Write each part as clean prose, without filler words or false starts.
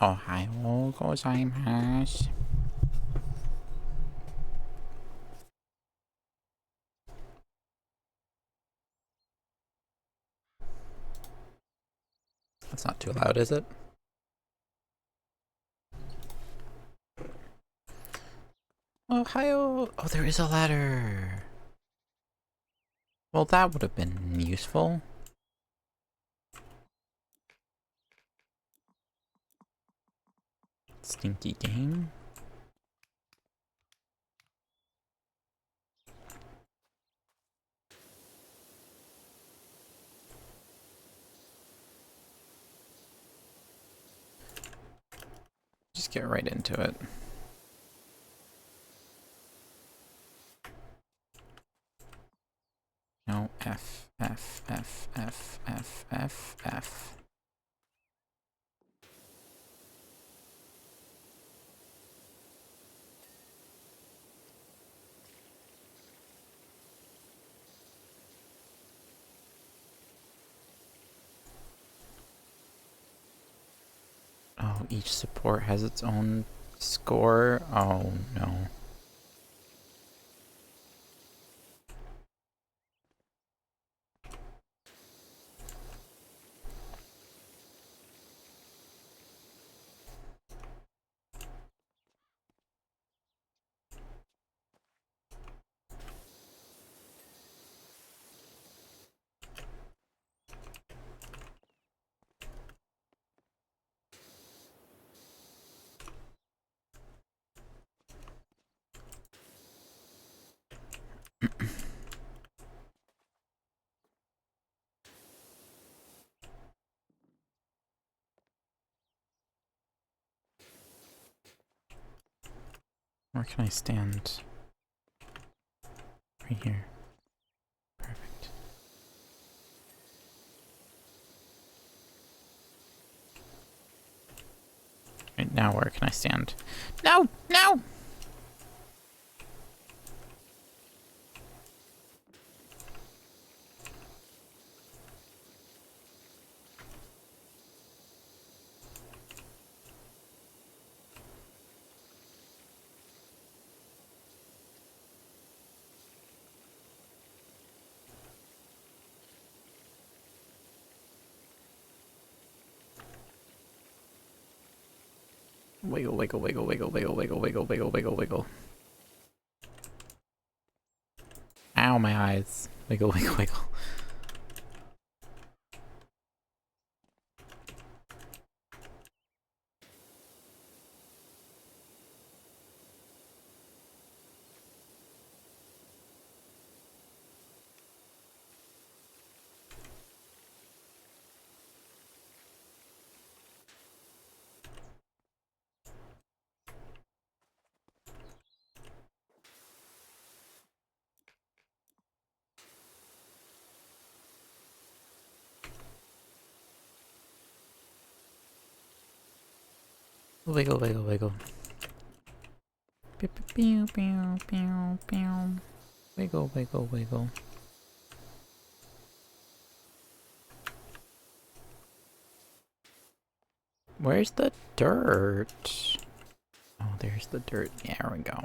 Ohayou gozaimasu. That's not too loud, is it? Ohio! Oh, there is a ladder! Well, that would have been useful. Stinky game. Just get right into it. No, F, F, F, F, F, F, F. Oh, each support has its own score? Oh, no. Where can I stand? Right here. Perfect. Right now, where can I stand? No! No! Wiggle, wiggle, wiggle, wiggle, wiggle, wiggle, wiggle, wiggle, wiggle, wiggle. Ow, my eyes. Wiggle, wiggle, wiggle. Wiggle, wiggle, wiggle. Pew, pew, pew, pew, pew. Wiggle, wiggle, wiggle. Where's the dirt? Oh, there's the dirt. There we go.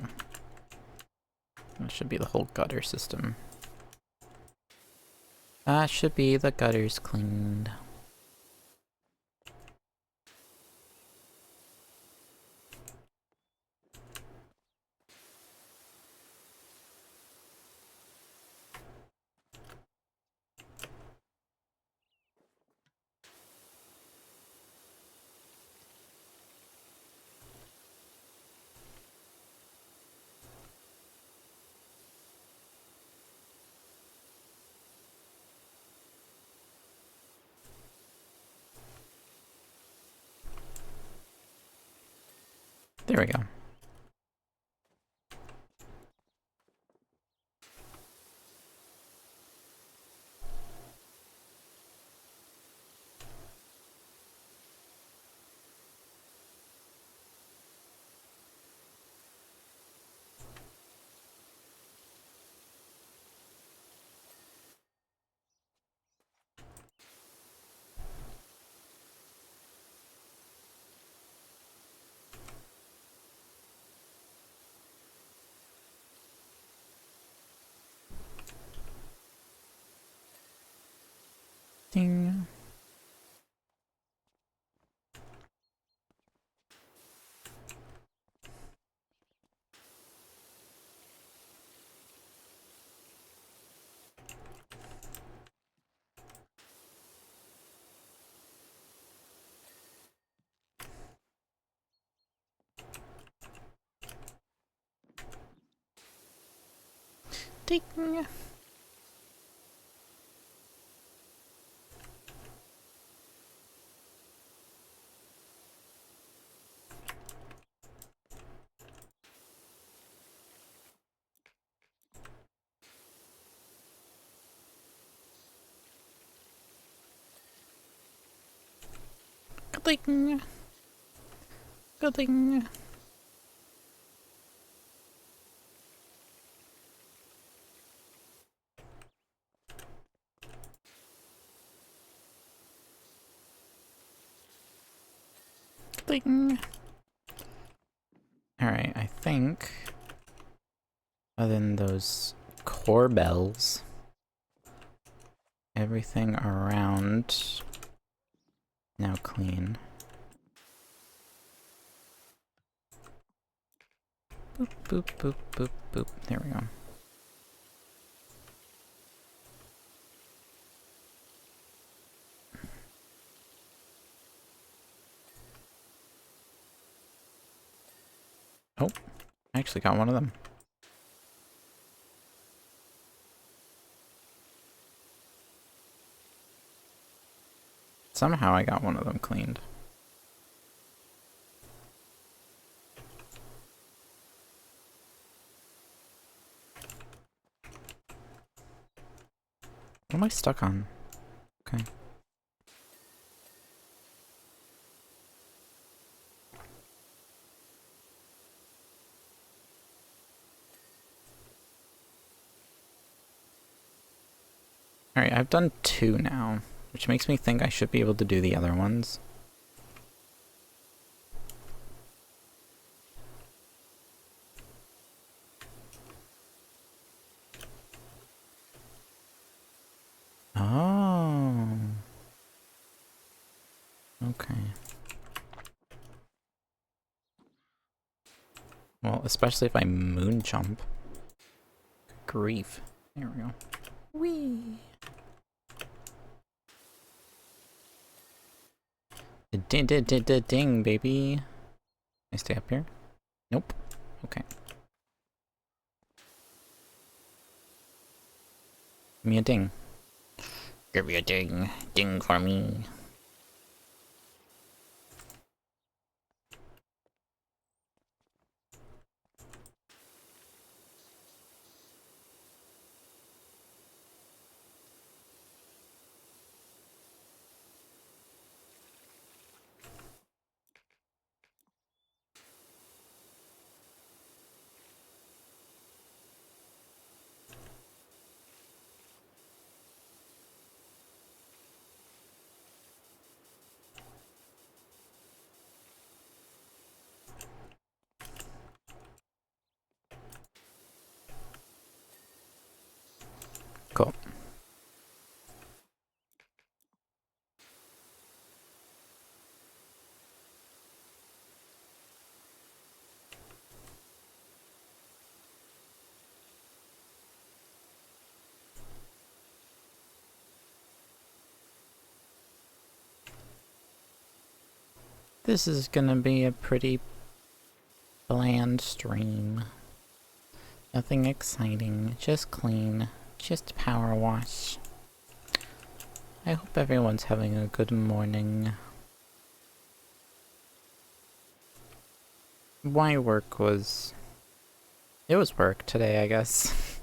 That should be the whole gutter system. That should be the gutters cleaned. There we go. Ding. Ding. Ding. Ding. Ding. Alright, I think other than those core bells, everything around now clean. Boop, boop, boop, boop, boop. There we go. Oh, I actually got one of them. Somehow I got one of them cleaned. What am I stuck on? Okay. Alright, I've done 2 now, which makes me think I should be able to do the other ones. Oh. Okay. Well, especially if I moon jump. Grief. There we go. Whee! Ding, ding, ding, ding, ding, baby. Can I stay up here? Nope. Okay. Give me a ding. Give me a ding. Ding for me. Cool. This is gonna be a pretty bland stream. Nothing exciting, just clean, just power wash. I hope everyone's having a good morning. My work was... It was work today, I guess.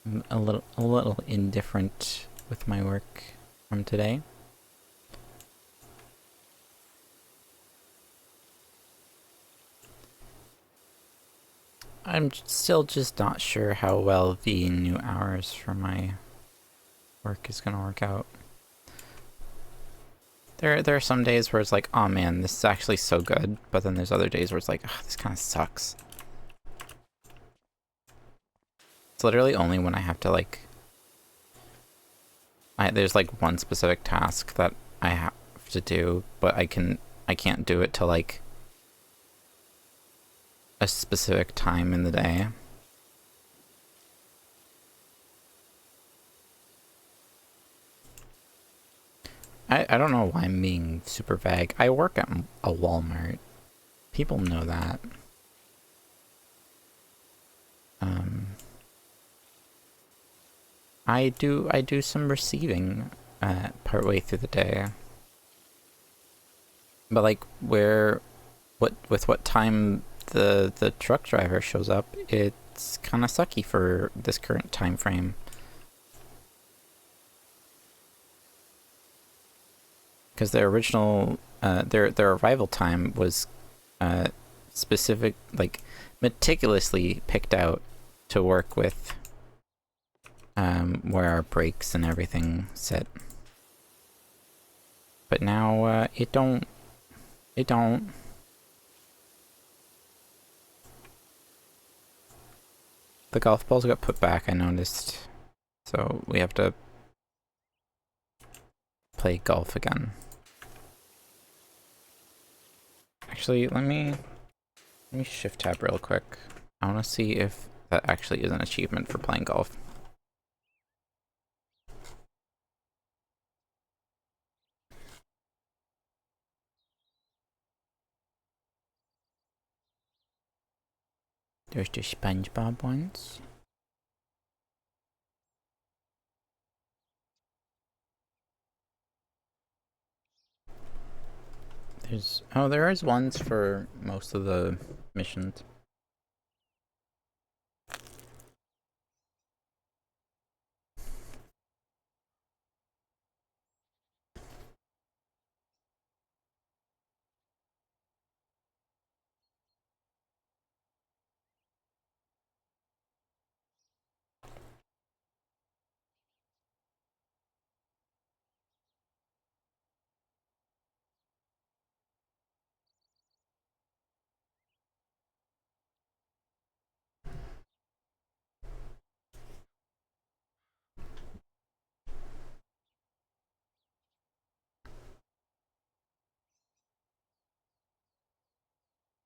I'm a little indifferent with my work from today. I'm still just not sure how well the new hours for my work is gonna work out. There are some days where it's like, oh man, this is actually so good, but then there's other days where it's like, oh, this kind of sucks. It's literally only when I have to like, there's like one specific task that I have to do, but I can't do it till like a specific time in the day. I don't know why I'm being super vague. I work at a Walmart. People know that. I do some receiving partway through the day. But like with what time the truck driver shows up, it's kind of sucky for this current time frame. Because their original their arrival time was specific, like meticulously picked out to work with where our brakes and everything sit. But now it don't. The golf balls got put back, I noticed. So we have to play golf again. Actually, let me shift tab real quick. I want to see if that actually is an achievement for playing golf. There's the SpongeBob ones. There is ones for most of the missions.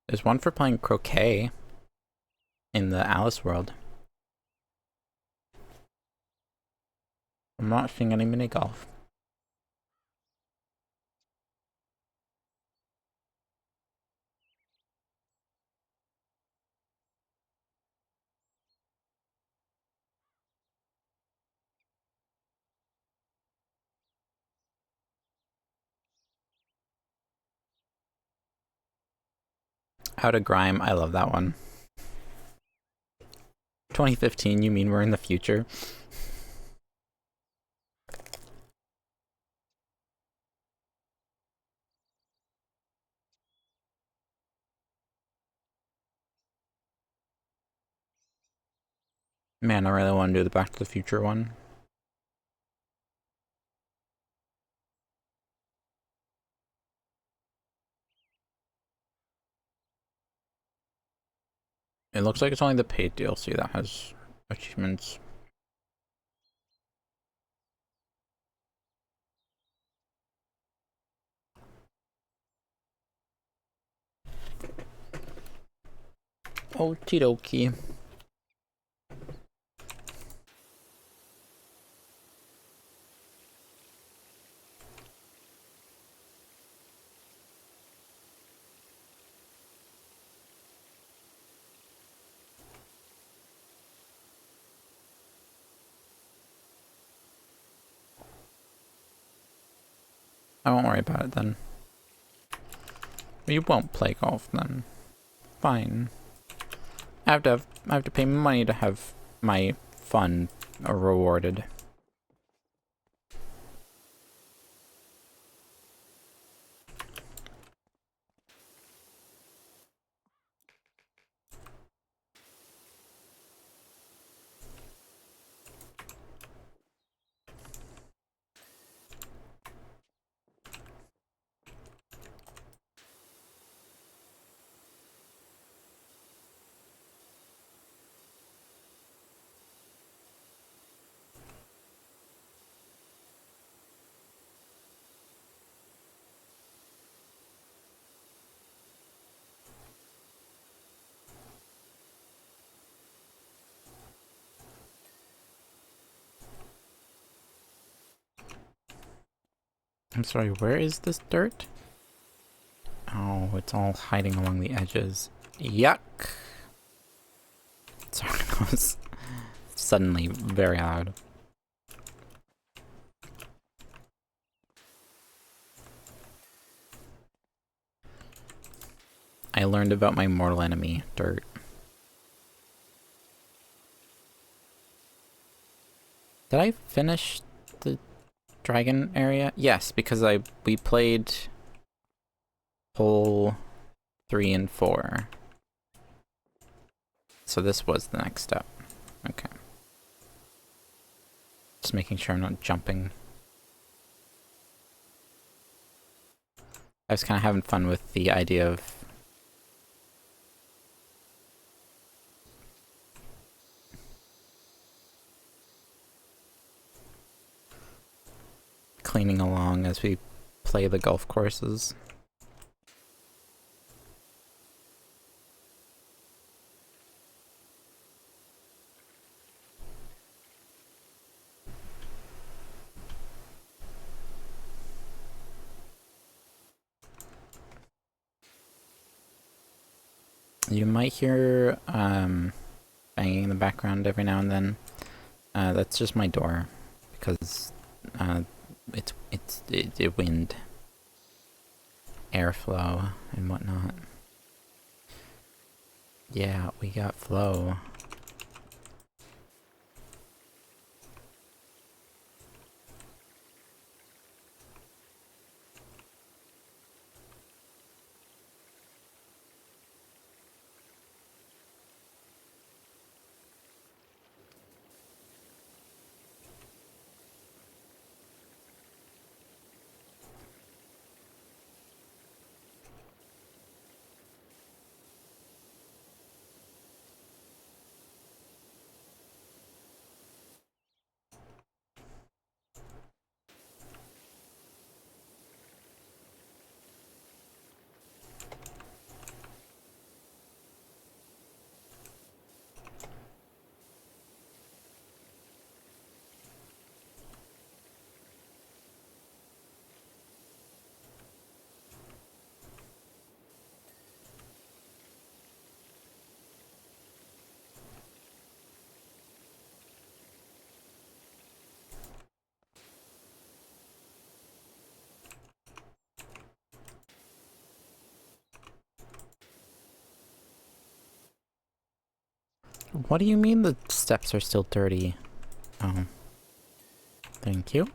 There's one for playing croquet in the Alice world. I'm not seeing any mini golf. How to Grime, I love that one. 2015, you mean we're in the future? Man, I really want to do the Back to the Future one. It looks like it's only the paid DLC that has achievements. Okie dokie. I won't worry about it then. You won't play golf then. Fine. I have to pay money to have my fun rewarded. I'm sorry, where is this dirt? Oh, it's all hiding along the edges. Yuck! Sorry, that was suddenly very loud. I learned about my mortal enemy, dirt. Did I finish the dragon area? Yes, because we played hole 3 and 4. So this was the next step. Okay. Just making sure I'm not jumping. I was kind of having fun with the idea of cleaning along as we play the golf courses. You might hear banging in the background every now and then. That's just my door, because it's wind, airflow, and whatnot. Yeah, we got flow. What do you mean the steps are still dirty? Oh. Thank you.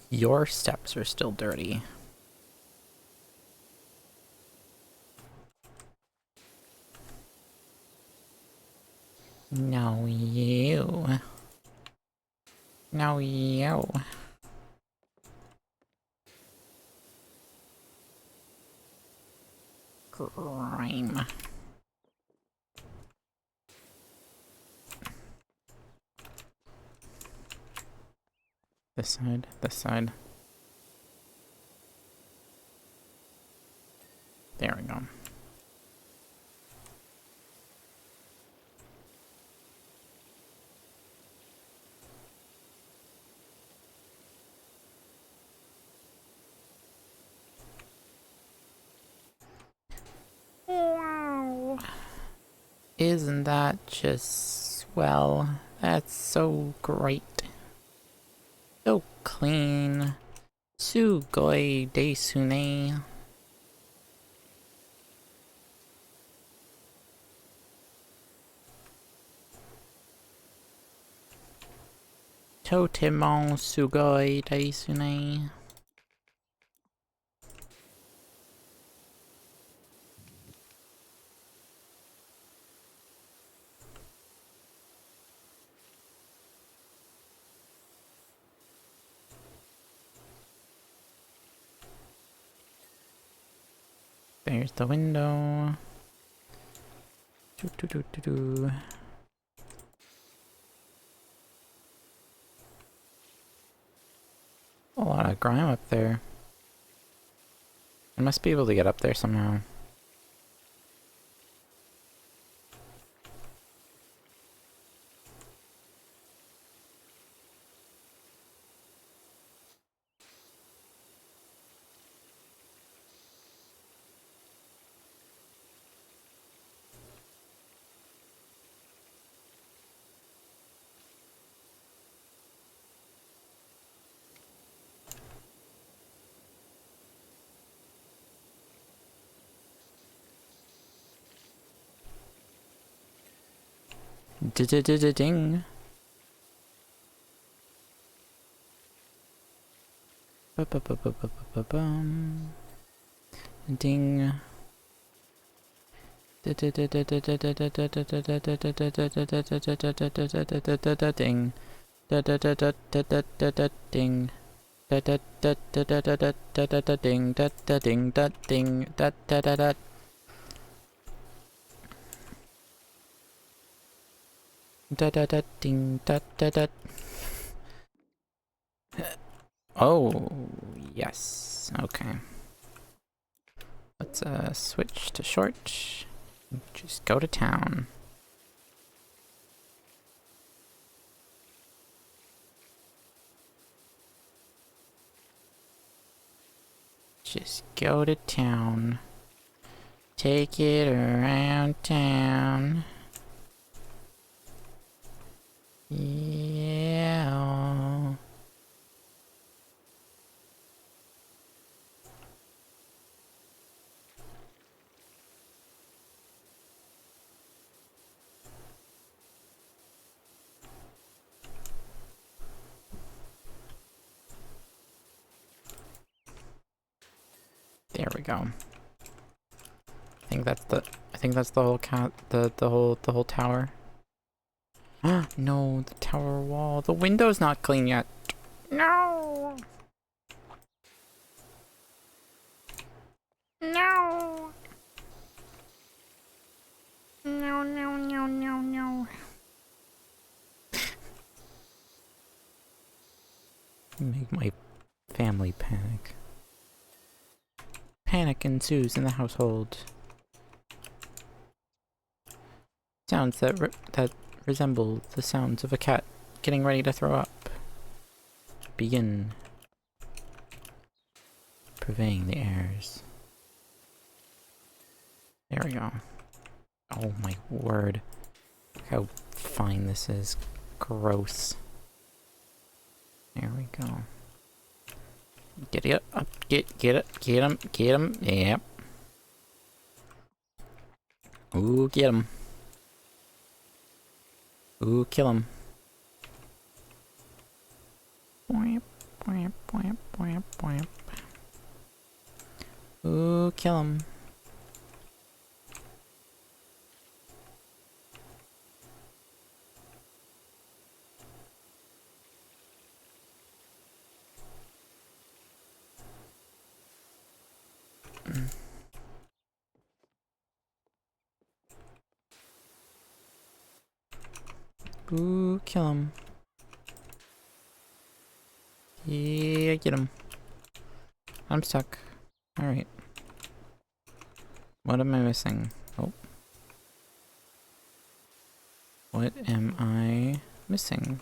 Your steps are still dirty. No, you. No, you. Grime. This side, this side. There we go. Wow. Isn't that just swell? That's so great. So clean. Sugoi desune. Totemon sugoi desune. There's the window. Doo -doo -doo -doo -doo. A lot of grime up there. I must be able to get up there somehow. Ding. Ba-ba-ba-ba-ba-ba-bum. Ding. Ding. Ding. Ding. Ding. Oh, yes. Okay. Let's switch to short. Just go to town. Just go to town. Take it around town. Yeah. There we go. I think that's the whole the whole tower. No, the tower wall. The window's not clean yet. No. No. No, no, no, no, no. Make my family panic. Panic ensues in the household. Sounds that resemble the sounds of a cat getting ready to throw up begin purveying the airs. There we go. Oh my word. Look how fine this is. Gross. There we go. Get it up. Get him. Get him. Yep. Ooh, get him. Ooh, kill him. Boing, boing, boing, boing, boing. Ooh, kill him. Ooh, kill him. Yeah, get him. I'm stuck. Alright. What am I missing? Oh. What am I missing?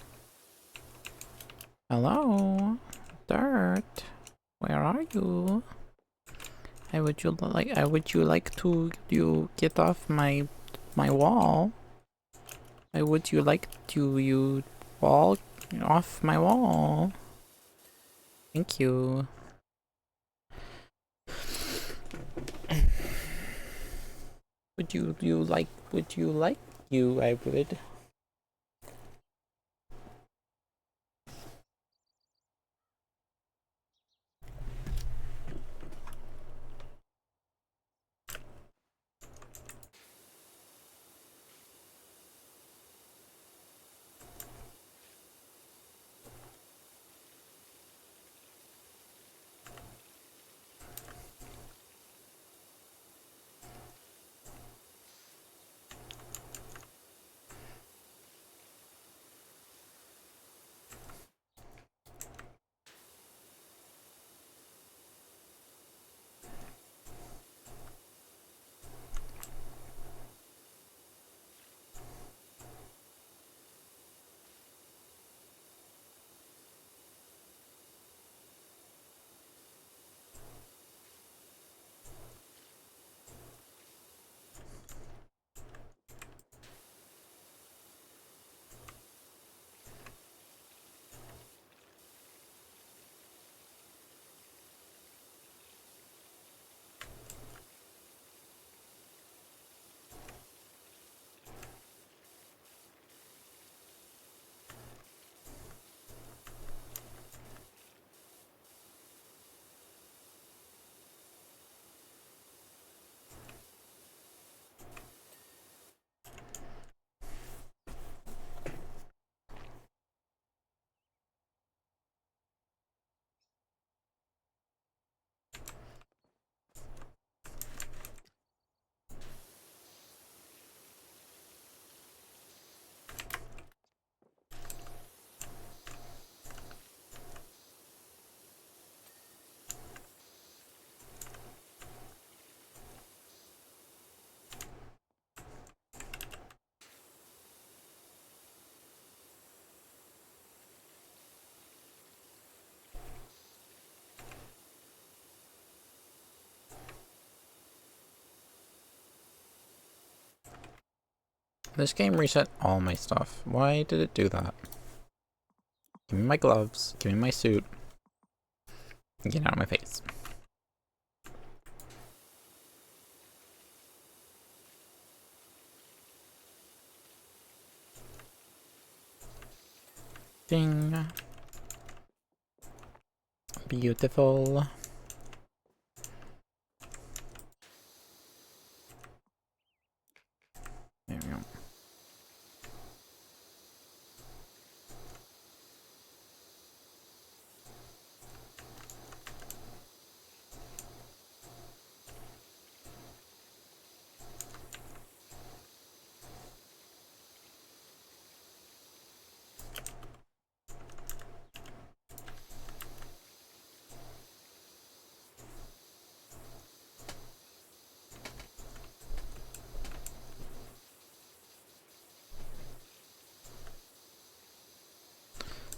Hello? Dirt? Where are you? How would you like to get off my wall? How would you like to you fall off my wall? Thank you. Would you like I would. This game reset all my stuff. Why did it do that? Give me my gloves. Give me my suit. Get out of my face. Ding. Beautiful. There we go.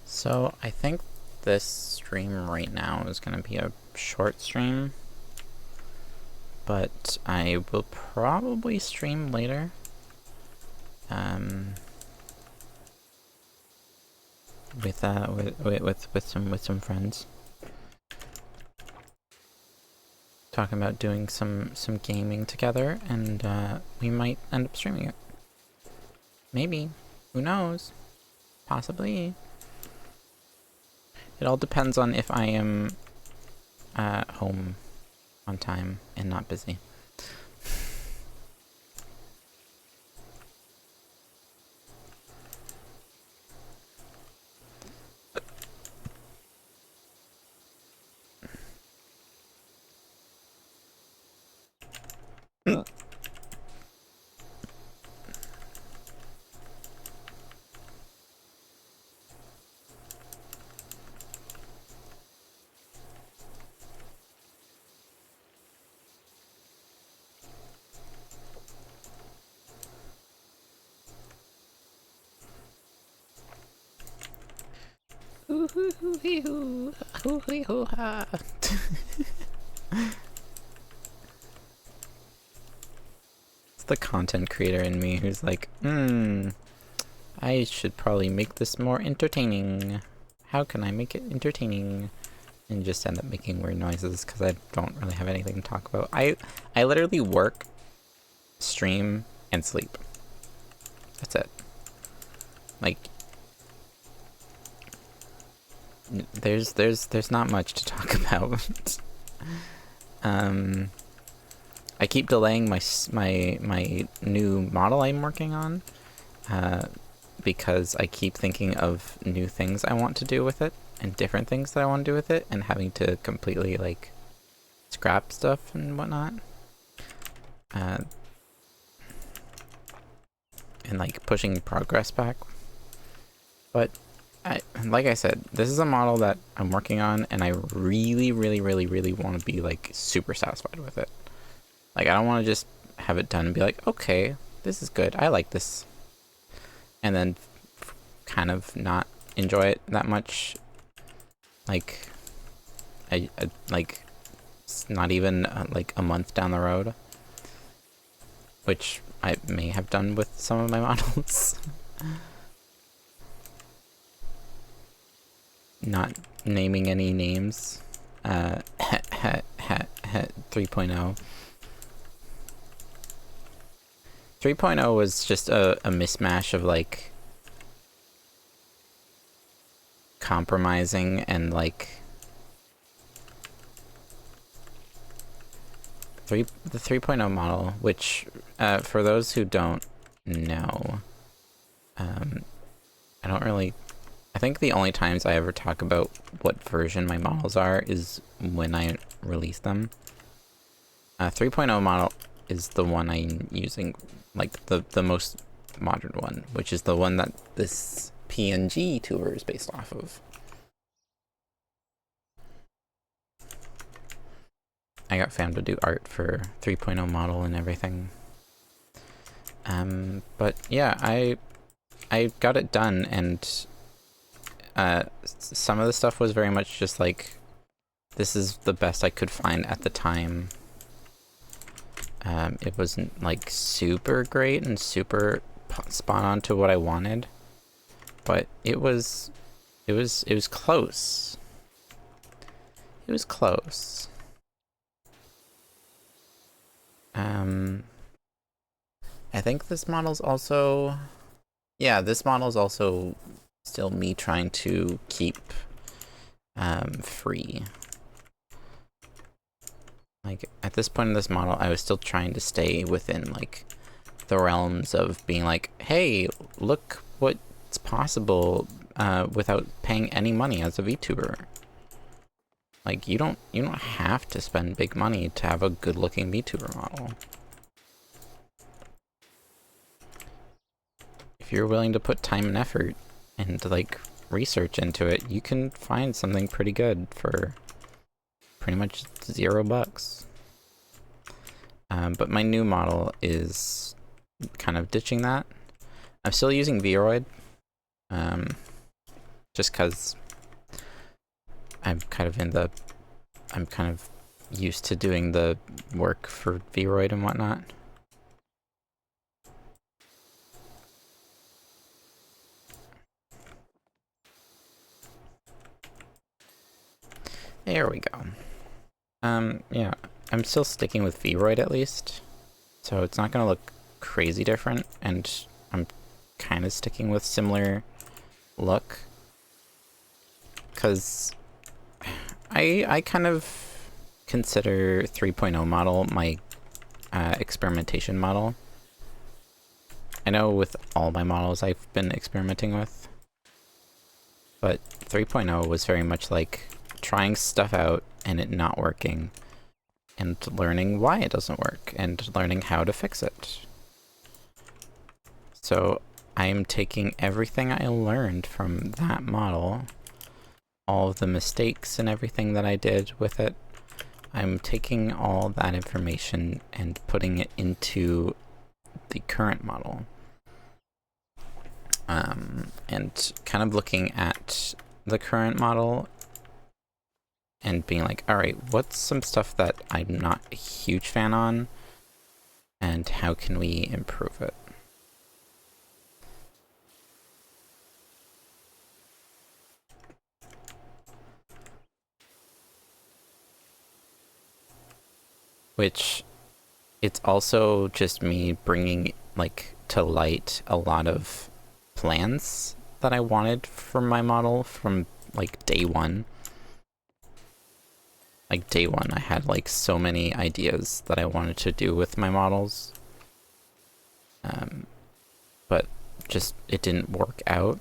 So I think this stream right now is going to be a short stream, but I will probably stream later. With some friends, talking about doing some gaming together, and we might end up streaming it. Maybe. Who knows? Possibly. It all depends on if I am home on time and not busy. It's the content creator in me who's like, I should probably make this more entertaining. How can I make it entertaining? And just end up making weird noises because I don't really have anything to talk about. I literally work, stream, and sleep. That's it. Like, there's not much to talk about. I keep delaying my new model I'm working on, because I keep thinking of new things I want to do with it and different things that I want to do with it, and having to completely like scrap stuff and whatnot, and like pushing progress back. But like I said, this is a model that I'm working on, and I really want to be like super satisfied with it. Like, I don't want to just have it done and be like, okay, this is good, I like this, and then kind of not enjoy it that much. Like, I like, it's not even like a month down the road, which I may have done with some of my models. Not naming any names. 3.0. 3.0 was just a mismatch of like compromising and like the 3.0 model, which for those who don't know, I think the only times I ever talk about what version my models are is when I release them. 3.0 model is the one I'm using, like the most modern one, which is the one that this PNG tour is based off of. I got fam to do art for 3.0 model and everything. But yeah, I got it done, and some of the stuff was very much just like, this is the best I could find at the time. It wasn't like super great and super spot on to what I wanted, but it was close. It was close. I think this model's also... Yeah, this model's also still me trying to keep free. Like, at this point in this model, I was still trying to stay within, like, the realms of being like, hey, look what's possible without paying any money as a VTuber. Like, you don't have to spend big money to have a good-looking VTuber model. If you're willing to put time and effort and, like, research into it, you can find something pretty good for pretty much $0. But my new model is kind of ditching that. I'm still using Vroid, just because I'm kind of used to doing the work for Vroid and whatnot. There we go. Yeah, I'm still sticking with Vroid at least, so it's not gonna look crazy different, and I'm kind of sticking with similar look, because I kind of consider 3.0 model my experimentation model. I know with all my models I've been experimenting with, but 3.0 was very much like trying stuff out and it not working, and learning why it doesn't work, and learning how to fix it. So I'm taking everything I learned from that model, all of the mistakes and everything that I did with it, I'm taking all that information and putting it into the current model. And kind of looking at the current model and being like, alright, what's some stuff that I'm not a huge fan on, and how can we improve it? Which, it's also just me bringing, like, to light a lot of plans that I wanted for my model from, like, day one. Like, day one, I had, like, so many ideas that I wanted to do with my models. But just, it didn't work out.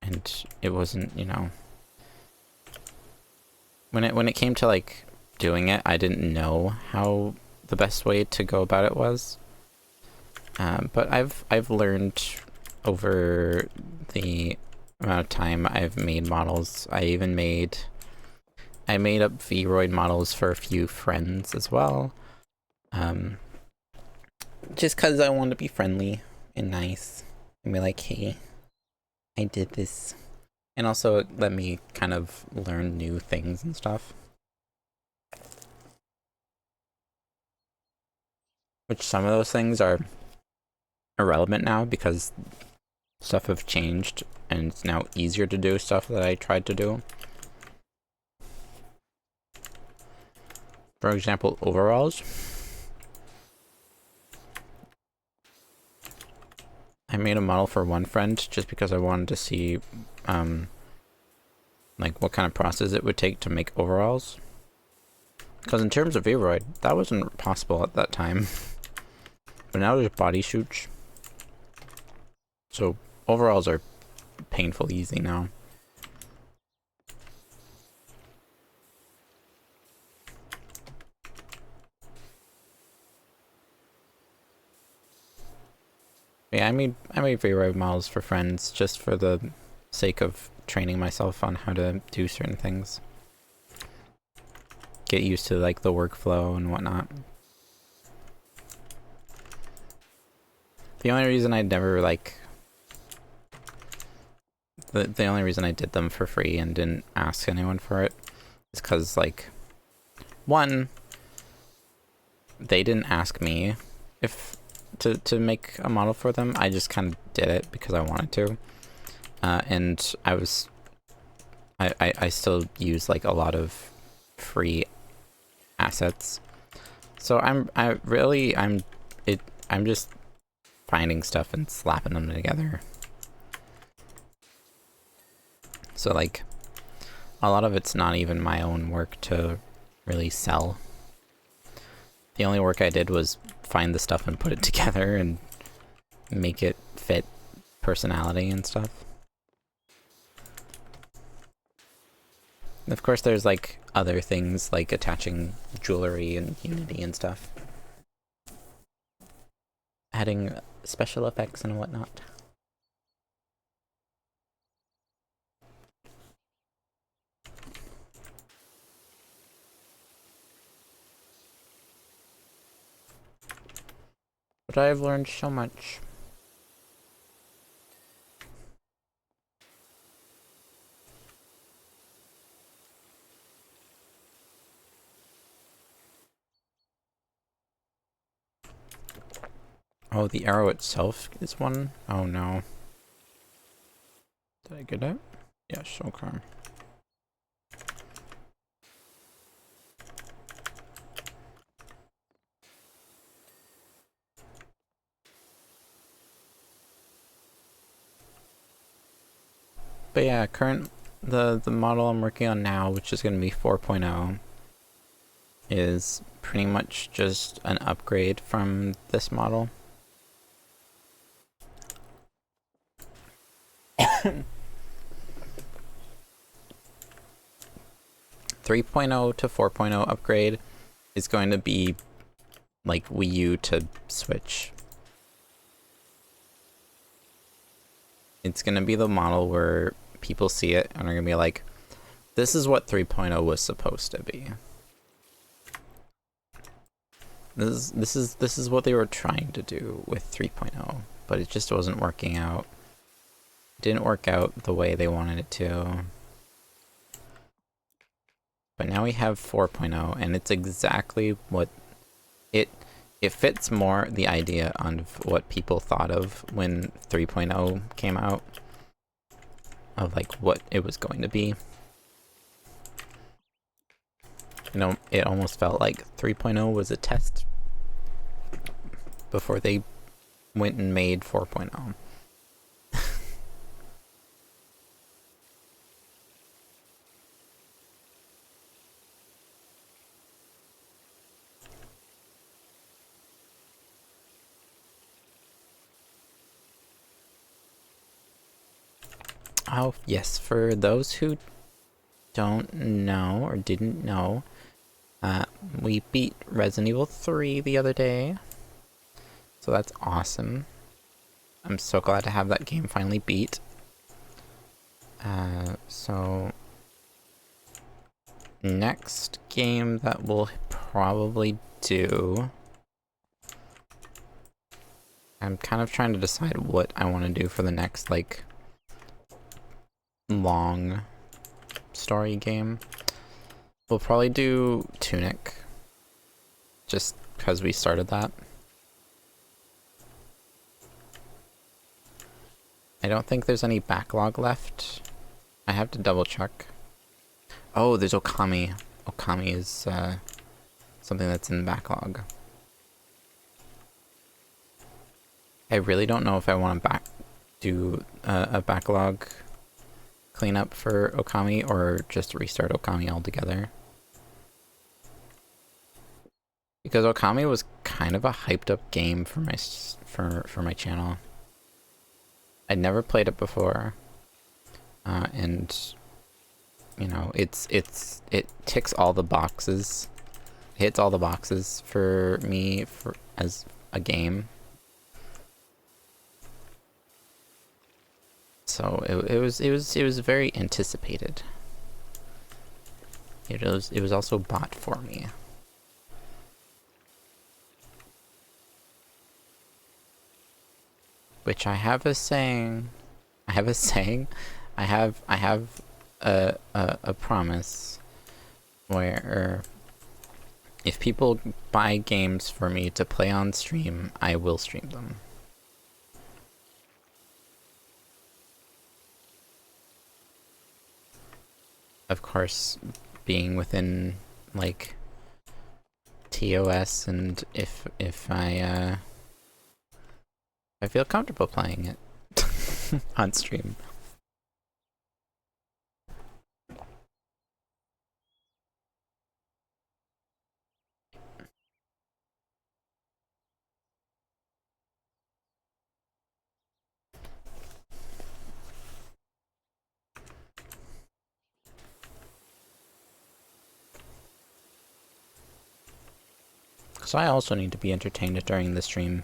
And it wasn't, you know... When it came to, like, doing it, I didn't know how the best way to go about it was. But I've learned over the amount of time I've made models. I made up Vroid models for a few friends as well. Just because I wanted to be friendly and nice and be like, hey, I did this. And also it let me kind of learn new things and stuff. Which some of those things are irrelevant now because stuff have changed and it's now easier to do stuff that I tried to do. For example, overalls. I made a model for one friend just because I wanted to see like what kind of process it would take to make overalls. Because in terms of Vroid, that wasn't possible at that time. But now there's bodysuits. So overalls are painfully easy now. Yeah, I made Vroid models for friends just for the sake of training myself on how to do certain things. Get used to like the workflow and whatnot. The only reason I'd never like the only reason I did them for free and didn't ask anyone for it is because, like, one, they didn't ask me if to make a model for them. I just kind of did it because I wanted to. And I still use like a lot of free assets. So I'm just finding stuff and slapping them together. So like a lot of it's not even my own work to really sell. The only work I did was find the stuff and put it together and make it fit personality and stuff. And of course there's like other things like attaching jewelry and Unity and stuff. Adding special effects and whatnot. But I've learned so much. Oh, the arrow itself is one? Oh no. Did I get it? Yes, okay. But yeah, the model I'm working on now, which is going to be 4.0, is pretty much just an upgrade from this model. 3.0 to 4.0 upgrade is going to be like Wii U to Switch. It's going to be the model where people see it and are going to be like, this is what 3.0 was supposed to be. This is what they were trying to do with 3.0, but it just wasn't working out. It didn't work out the way they wanted it to. But now we have 4.0, and it's exactly what it fits more the idea of what people thought of when 3.0 came out, of like what it was going to be. You know, it almost felt like 3.0 was a test before they went and made 4.0. Oh, yes, for those who don't know or didn't know, we beat Resident Evil 3 the other day. So that's awesome. I'm so glad to have that game finally beat. So next game that we'll probably do, I'm kind of trying to decide what I want to do for the next, like, long story game. We'll probably do Tunic, just because we started that. I don't think there's any backlog left. I have to double check. Oh, there's Okami. Okami is something that's in backlog. I really don't know if I want to do a backlog cleanup for Okami or just restart Okami altogether. Because Okami was kind of a hyped up game for my channel. I'd never played it before, and you know, it ticks all the boxes, hits all the boxes for me as a game. So it was very anticipated. It was also bought for me. Which I have a saying. I have a promise where If people buy games for me to play on stream, I will stream them. Of course, being within, like, TOS, and if I feel comfortable playing it on stream. So I also need to be entertained during the stream.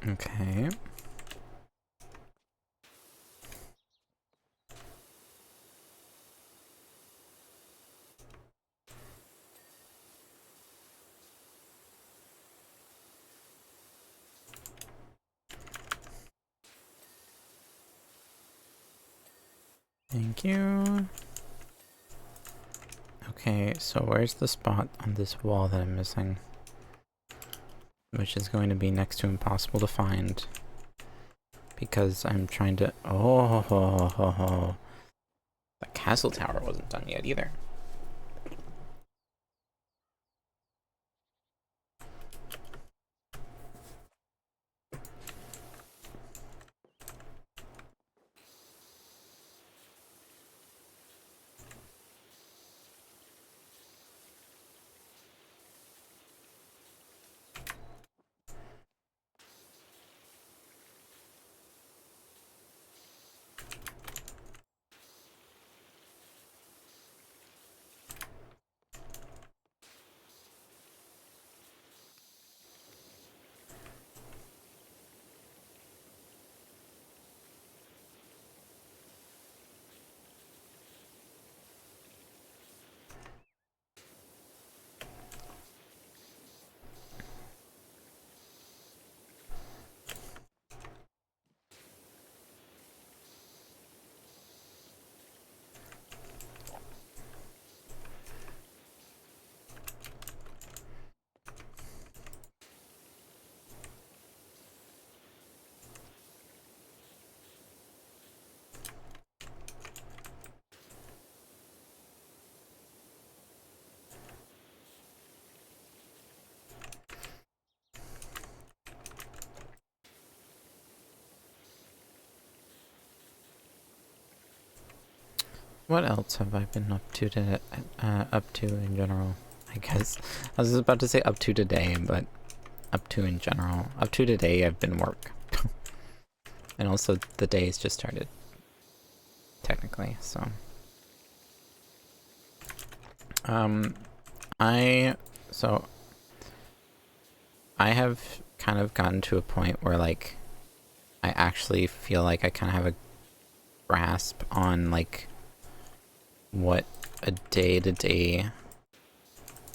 Okay. Thank you. Okay, so where's the spot on this wall that I'm missing? Which is going to be next to impossible to find. Because I'm trying to... Oh, the castle tower wasn't done yet either. What else have I been up to in general? I guess I was about to say up to today, but up to in general. Up to today, I've been work, and also the day's just started, technically. So, I have kind of gotten to a point where, like, I actually feel like I kind of have a grasp on, like, what a day-to-day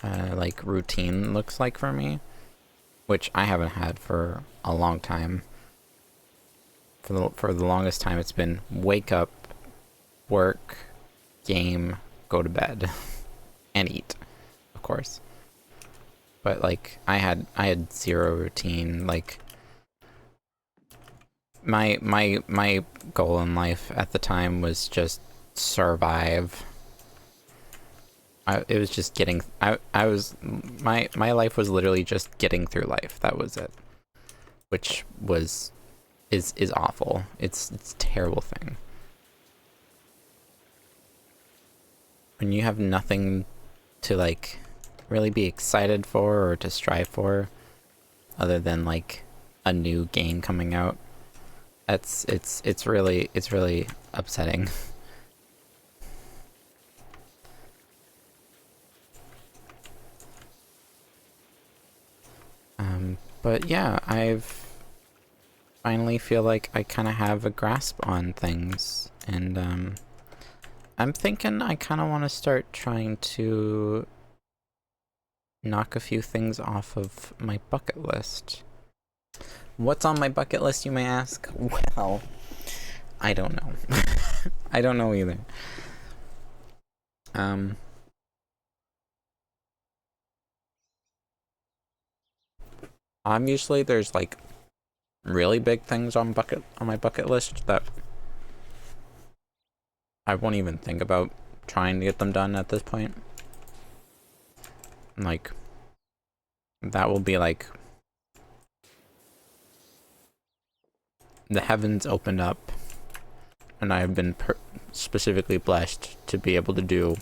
like routine looks like for me, which I haven't had for a long time. For the longest time, it's been wake up, work, game, go to bed, and eat, of course. But like I had zero routine. Like my goal in life at the time was just survive. It was just getting. I was my life was literally just getting through life. That was it, which is awful. It's a terrible thing. when you have nothing to like really be excited for or to strive for other than like a new game coming out, it's really upsetting. But yeah, I've finally feel like I kind of have a grasp on things, and I'm thinking I kind of want to start trying to knock a few things off of my bucket list. What's on my bucket list, you may ask? Well, I don't know. I don't know either. Obviously there's like really big things on my bucket list that I won't even think about trying to get them done at this point. Like, that will be like the heavens opened up and I have been specifically blessed to be able to do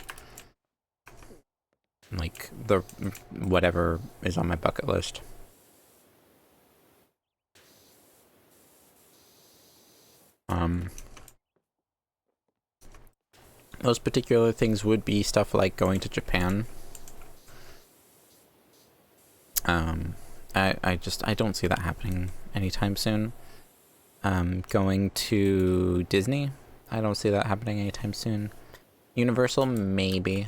like the whatever is on my bucket list. Those particular things would be stuff like going to Japan. I don't see that happening anytime soon. Going to Disney, I don't see that happening anytime soon. Universal, maybe.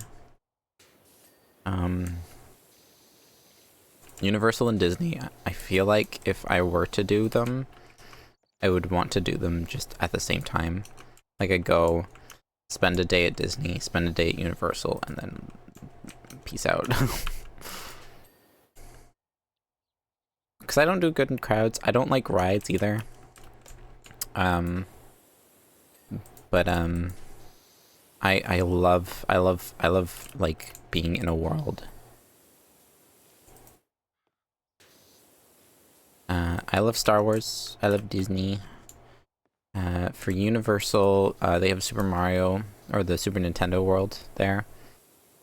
Universal and Disney, I feel like if I were to do them, I would want to do them just at the same time. Like I'd go spend a day at Disney, spend a day at Universal, and then peace out. Because I don't do good in crowds. I don't like rides either. But I love like being in a world. I love Star Wars. I love Disney. For Universal, they have Super Mario, or the Super Nintendo World there.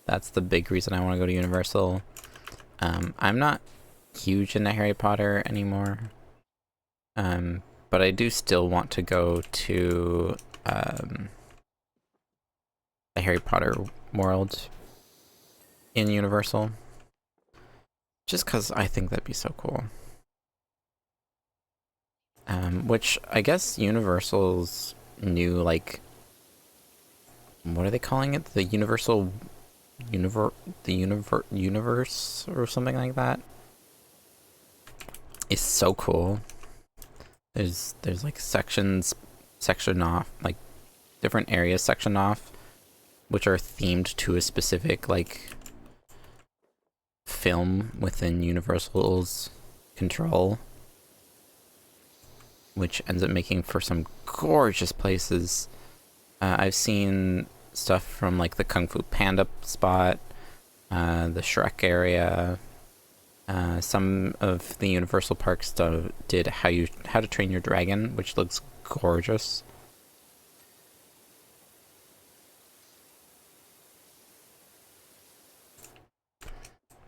That's the big reason I want to go to Universal. I'm not huge into Harry Potter anymore. But I do still want to go to the Harry Potter world in Universal. Just because I think that'd be so cool. Which I guess Universal's new, like, what are they calling it? The Universal universe or something like that is so cool. There's like section off, like different areas sectioned off, which are themed to a specific like film within Universal's control, which ends up making for some gorgeous places. I've seen stuff from like the Kung Fu Panda spot, the Shrek area. Some of the Universal parks did How to Train Your Dragon, which looks gorgeous.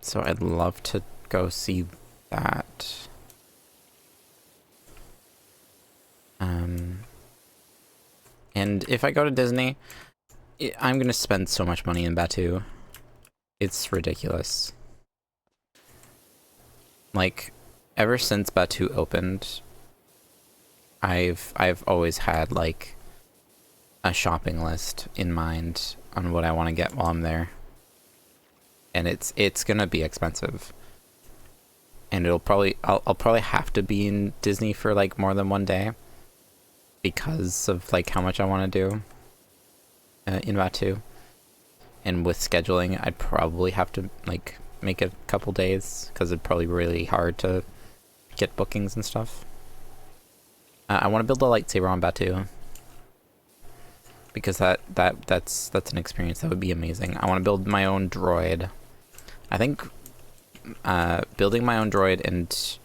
So I'd love to go see that. And if I go to Disney, I'm gonna spend so much money in Batuu. It's ridiculous. Like, ever since Batuu opened, I've always had like a shopping list in mind on what I want to get while I'm there. And it's gonna be expensive. And I'll probably have to be in Disney for like more than one day because of like how much I want to do in Batuu. And with scheduling, I'd probably have to like make a couple days because it'd probably be really hard to get bookings and stuff. I want to build a lightsaber on Batuu because that's an experience that would be amazing. I want to build my own droid. I think building my own droid and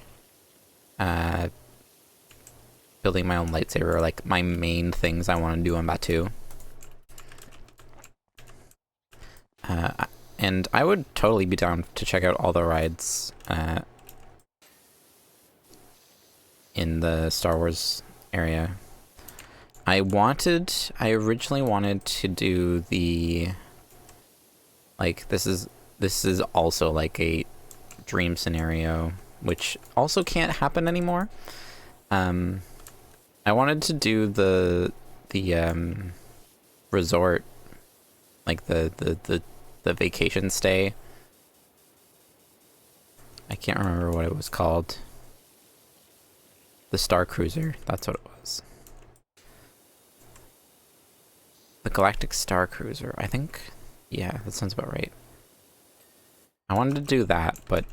building my own lightsaber are like my main things I want to do on Batuu. And I would totally be down to check out all the rides in the Star Wars area. I originally wanted to do the, like, this is also like a dream scenario, which also can't happen anymore. I wanted to do the resort, like the vacation stay. I can't remember what it was called. The Star Cruiser, that's what it was. The Galactic Star Cruiser, I think. Yeah, that sounds about right. I wanted to do that, but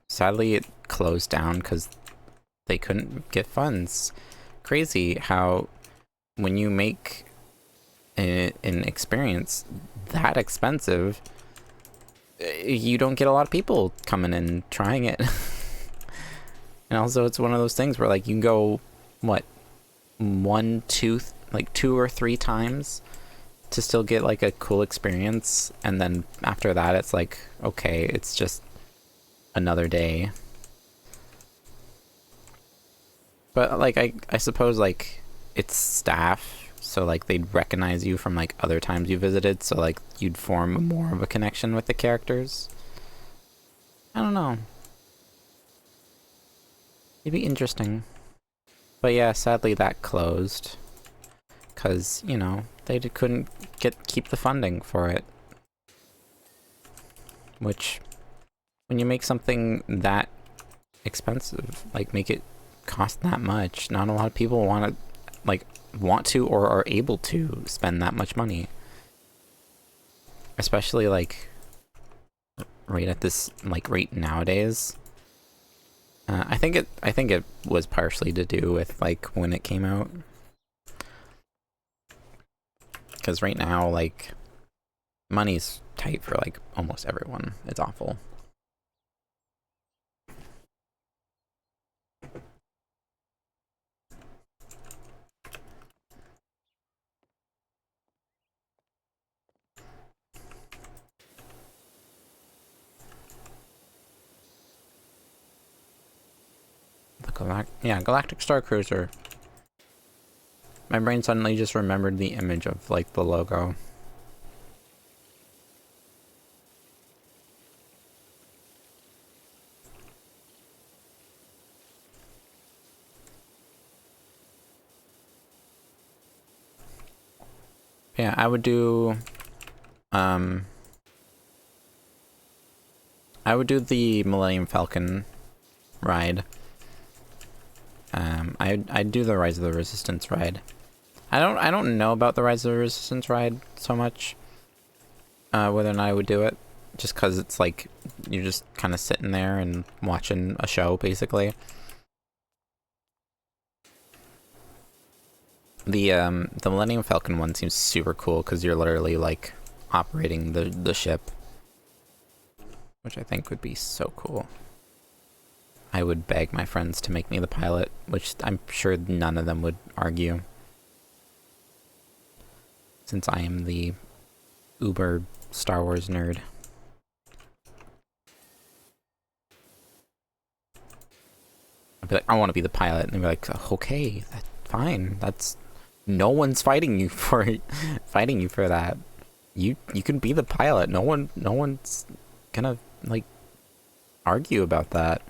sadly it closed down because they couldn't get funds. Crazy how when you make an experience that expensive, you don't get a lot of people coming and trying it. And also it's one of those things where, like, you can go, what, 2 or 3 times to still get like a cool experience, and then after that it's like, okay, it's just another day. But like I suppose like it's staff, so like they'd recognize you from like other times you visited, so like you'd form more of a connection with the characters. I don't know. It'd be interesting. But yeah, sadly that closed. Because, you know, they couldn't keep the funding for it. Which, when you make something that expensive, like make it cost that much, not a lot of people want to or are able to spend that much money. Especially like right at this like rate nowadays. I think it was partially to do with like when it came out. Because right now, like, money's tight for like almost everyone. It's awful. The Galactic Star Cruiser. My brain suddenly just remembered the image of like the logo. Yeah, I would do the Millennium Falcon ride. I'd do the Rise of the Resistance ride. I don't know about the Rise of the Resistance ride so much. Whether or not I would do it, just because it's like you're just kind of sitting there and watching a show, basically. The Millennium Falcon one seems super cool because you're literally like operating the ship, which I think would be so cool. I would beg my friends to make me the pilot, which I'm sure none of them would argue, since I am the uber Star Wars nerd. I'd be like, I want to be the pilot, and they'd be like, okay, that's fine. That's no one's fighting you for that. You can be the pilot. No one's gonna like argue about that.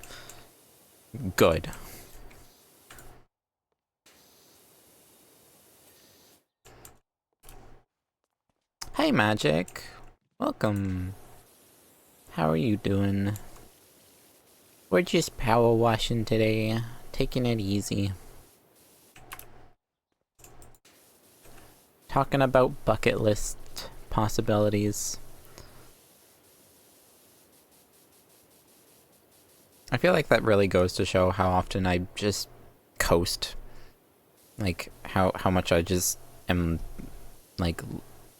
Good. Hey, Magic. Welcome. How are you doing? We're just power washing today, taking it easy. Talking about bucket list possibilities. I feel like that really goes to show how often I just coast. Like, how much I just am, like,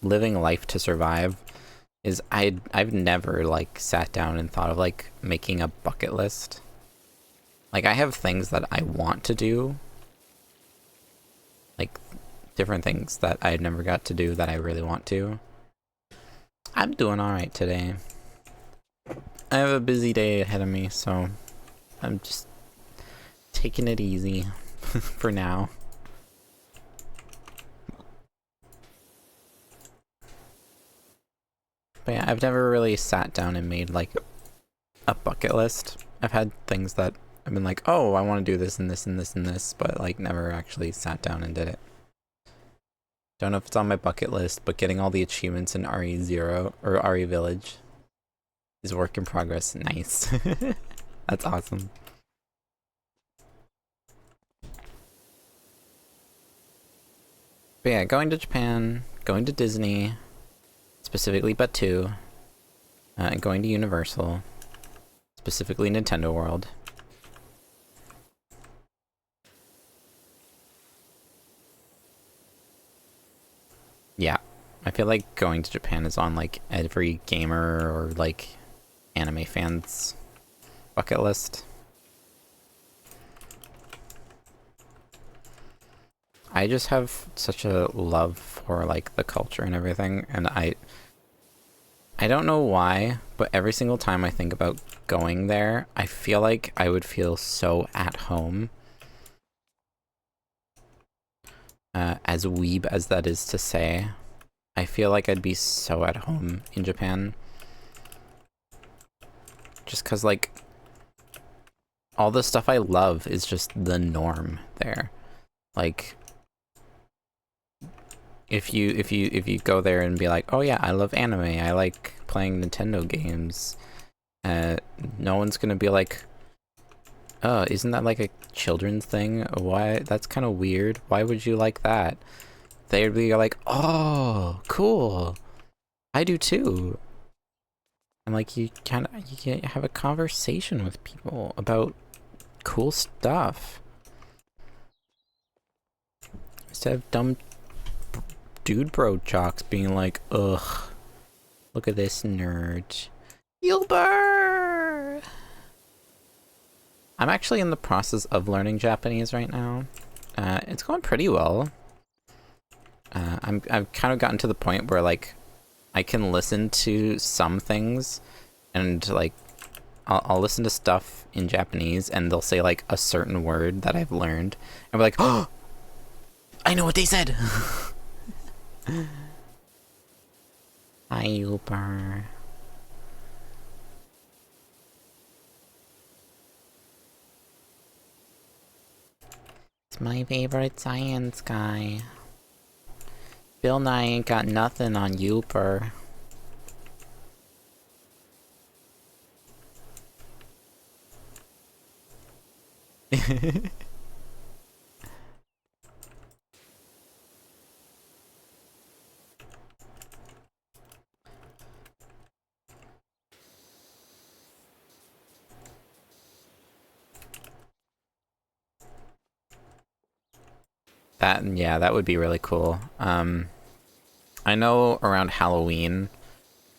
living life to survive. Is I've never, like, sat down and thought of, like, making a bucket list. Like, I have things that I want to do. Like, different things that I never got to do that I really want to. I'm doing alright today. I have a busy day ahead of me, so I'm just taking it easy for now. But yeah, I've never really sat down and made like a bucket list. I've had things that I've been like, oh, I want to do this and this and this and this, but like never actually sat down and did it. Don't know if it's on my bucket list, but getting all the achievements in RE0 or RE Village is work in progress. Nice. That's awesome. But yeah, going to Japan, going to Disney, specifically Batuu, and going to Universal, specifically Nintendo World. Yeah, I feel like going to Japan is on like every gamer or like anime fan's bucket list. I just have such a love for like the culture and everything, and I don't know why, but every single time I think about going there, I feel like I would feel so at home. As weeb as that is to say, I feel like I'd be so at home in Japan. Just cause like, all the stuff I love is just the norm there. Like, if you go there and be like, oh yeah, I love anime, I like playing Nintendo games, no one's gonna be like, oh, isn't that like a children's thing? Why? That's kind of weird. Why would you like that? They'd be like, oh, cool. I do too. And like you can have a conversation with people about cool stuff instead of dumb dude bro jocks being like, ugh, look at this nerd. Yulber! I'm actually in the process of learning Japanese right now. It's going pretty well. I've kind of gotten to the point where like I can listen to some things and like I'll listen to stuff in Japanese and they'll say like a certain word that I've learned and be like, oh, I know what they said. Hi, Uber. It's my favorite science guy. Bill Nye ain't got nothing on Uber. Yeah, that would be really cool. I know around Halloween,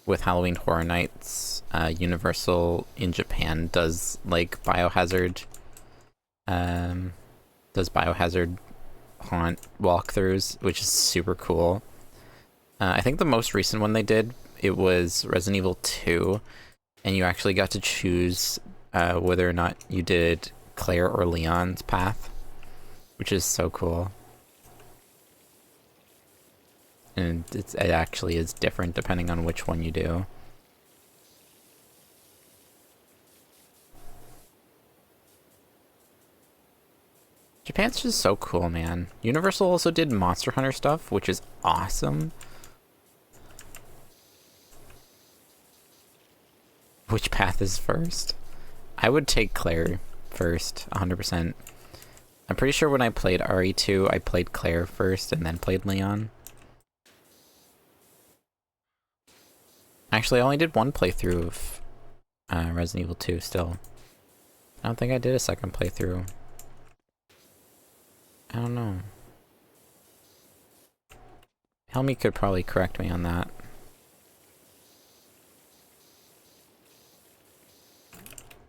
with Halloween Horror Nights, Universal in Japan does like Biohazard, haunt walkthroughs, which is super cool. I think the most recent one they did, it was Resident Evil 2, and you actually got to choose whether or not you did Claire or Leon's path, which is so cool. And it actually is different depending on which one you do. Japan's just so cool, man. Universal also did Monster Hunter stuff, which is awesome. Which path is first? I would take Claire first, 100%. I'm pretty sure when I played RE2, I played Claire first and then played Leon. Actually, I only did one playthrough of Resident Evil 2 still. I don't think I did a second playthrough. I don't know. Helmy could probably correct me on that.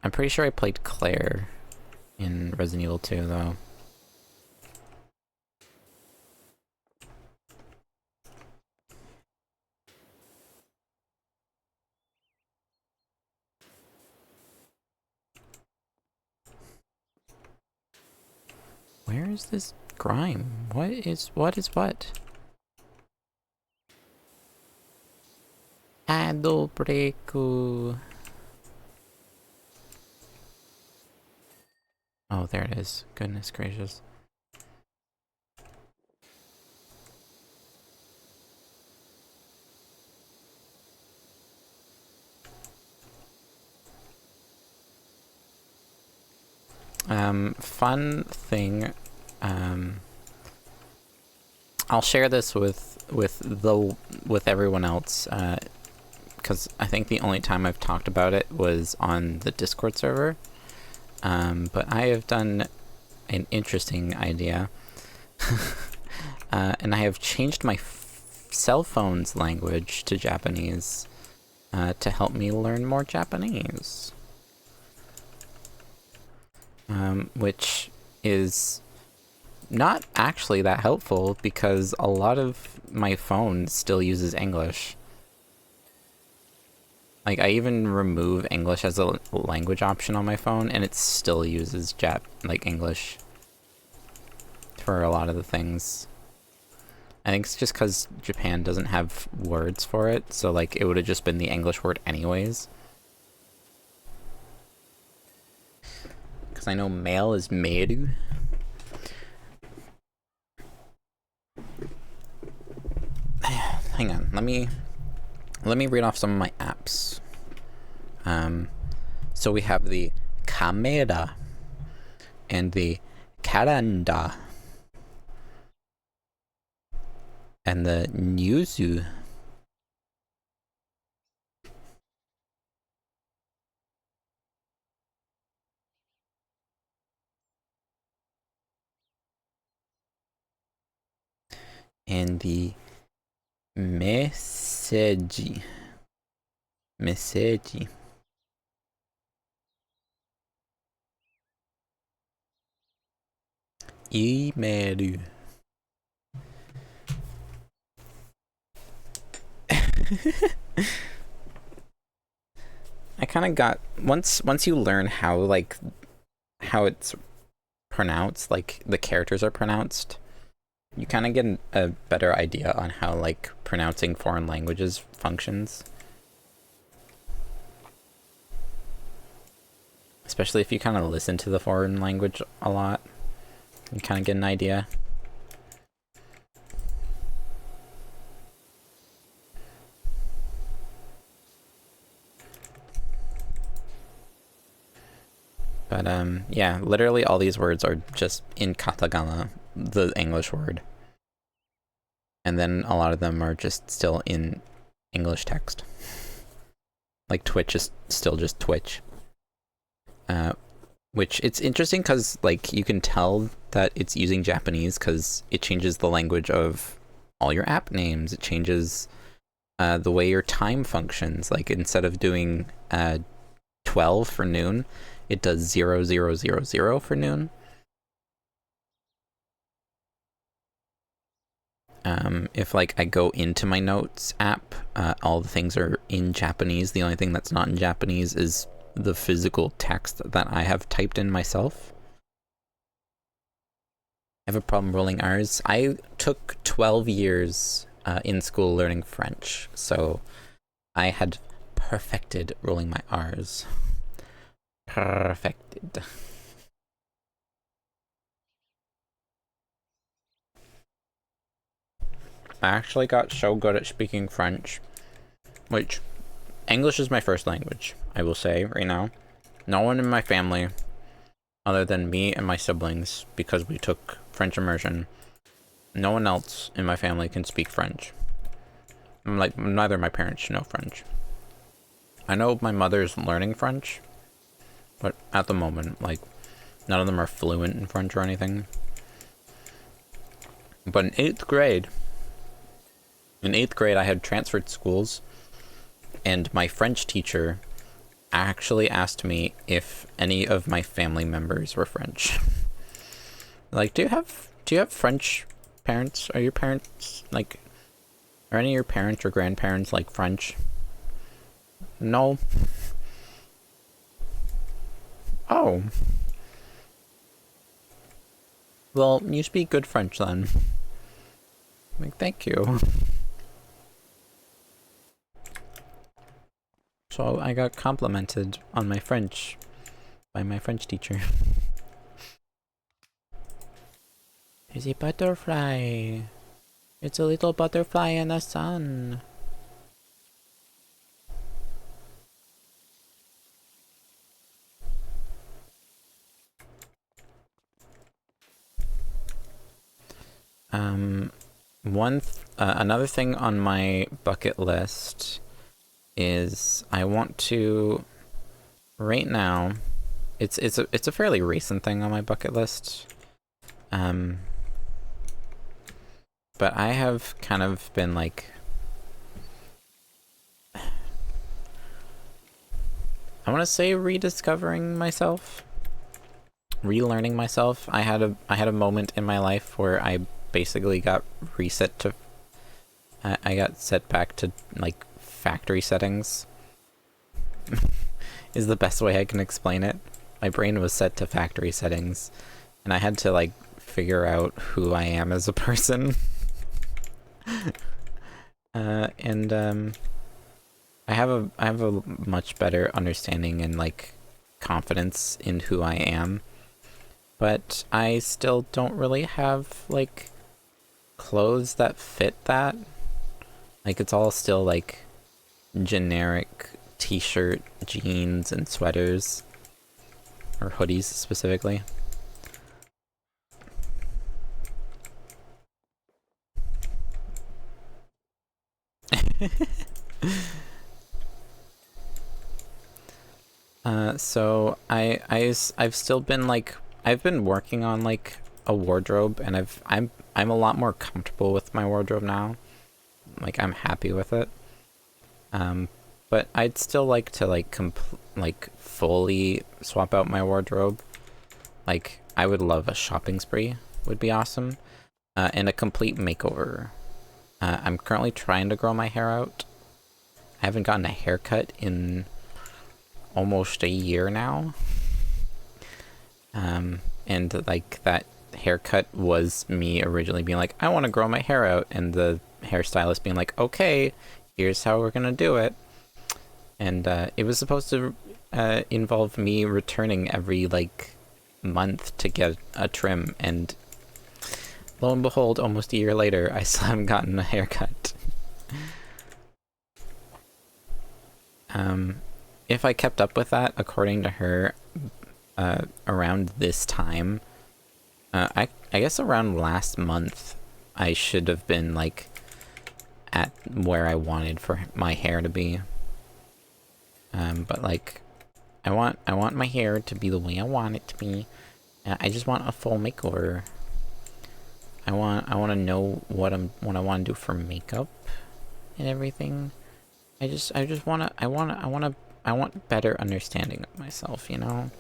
I'm pretty sure I played Claire in Resident Evil 2, though. Where's this grime? What is what? Adobreku. Oh, there it is. Goodness gracious. Fun thing, I'll share this with everyone else, because I think the only time I've talked about it was on the Discord server. But I have done an interesting idea, and I have changed my cell phone's language to Japanese, to help me learn more Japanese. Which is not actually that helpful because a lot of my phone still uses English. Like, I even remove English as a language option on my phone, and it still uses English for a lot of the things. I think it's just because Japan doesn't have words for it, so, like, it would have just been the English word anyways. Because I know male is meru. Hang on, let me read off some of my apps. So we have the Kamera and the Karanda and the Nyuzu. And the Message. Email. I kind of got once you learn how it's pronounced, like the characters are pronounced, you kind of get a better idea on how like pronouncing foreign languages functions. Especially if you kind of listen to the foreign language a lot, you kind of get an idea. But yeah, literally all these words are just in katakana, the English word. And then a lot of them are just still in English text. Like Twitch is still just Twitch. Which it's interesting because like you can tell that it's using Japanese because it changes the language of all your app names. It changes the way your time functions. Like instead of doing 12 for noon, it does 0000 for noon. If like I go into my notes app, all the things are in Japanese. The only thing that's not in Japanese is the physical text that I have typed in myself. I have a problem rolling R's. I took 12 years in school learning French, so I had perfected rolling my R's. Perfected. I actually got so good at speaking French, which English is my first language, I will say right now. No one in my family, other than me and my siblings, because we took French immersion, no one else in my family can speak French. Like, neither of my parents know French. I know my mother's learning French, but at the moment, like, none of them are fluent in French or anything. But in 8th grade, I had transferred schools, and my French teacher actually asked me if any of my family members were French. Like, do you have French parents? Are your parents, like, are any of your parents or grandparents, like, French? No. Oh. Well, you speak good French then. Like, thank you. So I got complimented on my French by my French teacher. There's a butterfly. It's a little butterfly in the sun. Another thing on my bucket list is I want to, right now, it's a fairly recent thing on my bucket list. But I have kind of been like, I want to say rediscovering myself, relearning myself. I had a moment in my life where I basically got reset to, I got set back to like factory settings. Is the best way I can explain it. My brain was set to factory settings, and I had to like figure out who I am as a person. I have a much better understanding and like confidence in who I am, but I still don't really have like clothes that fit that. Like, it's all still like generic t-shirt, jeans, and sweaters, or hoodies specifically. So I've still been like, I've been working on like a wardrobe, and I'm a lot more comfortable with my wardrobe now. Like, I'm happy with it. But I'd still like to like fully swap out my wardrobe. Like, I would love a shopping spree, would be awesome. And a complete makeover. I'm currently trying to grow my hair out. I haven't gotten a haircut in almost a year now. And like, that haircut was me originally being like, I want to grow my hair out, and the hairstylist being like, okay, here's how we're gonna do it. And it was supposed to involve me returning every like month to get a trim, and lo and behold, almost a year later, I still haven't gotten a haircut. If I kept up with that, according to her, around this time, I guess around last month, I should have been like at where I wanted for my hair to be. But like, I want my hair to be the way I want it to be. I just want a full makeover. I want to know what I want to do for makeup and everything. I want better understanding of myself, you know?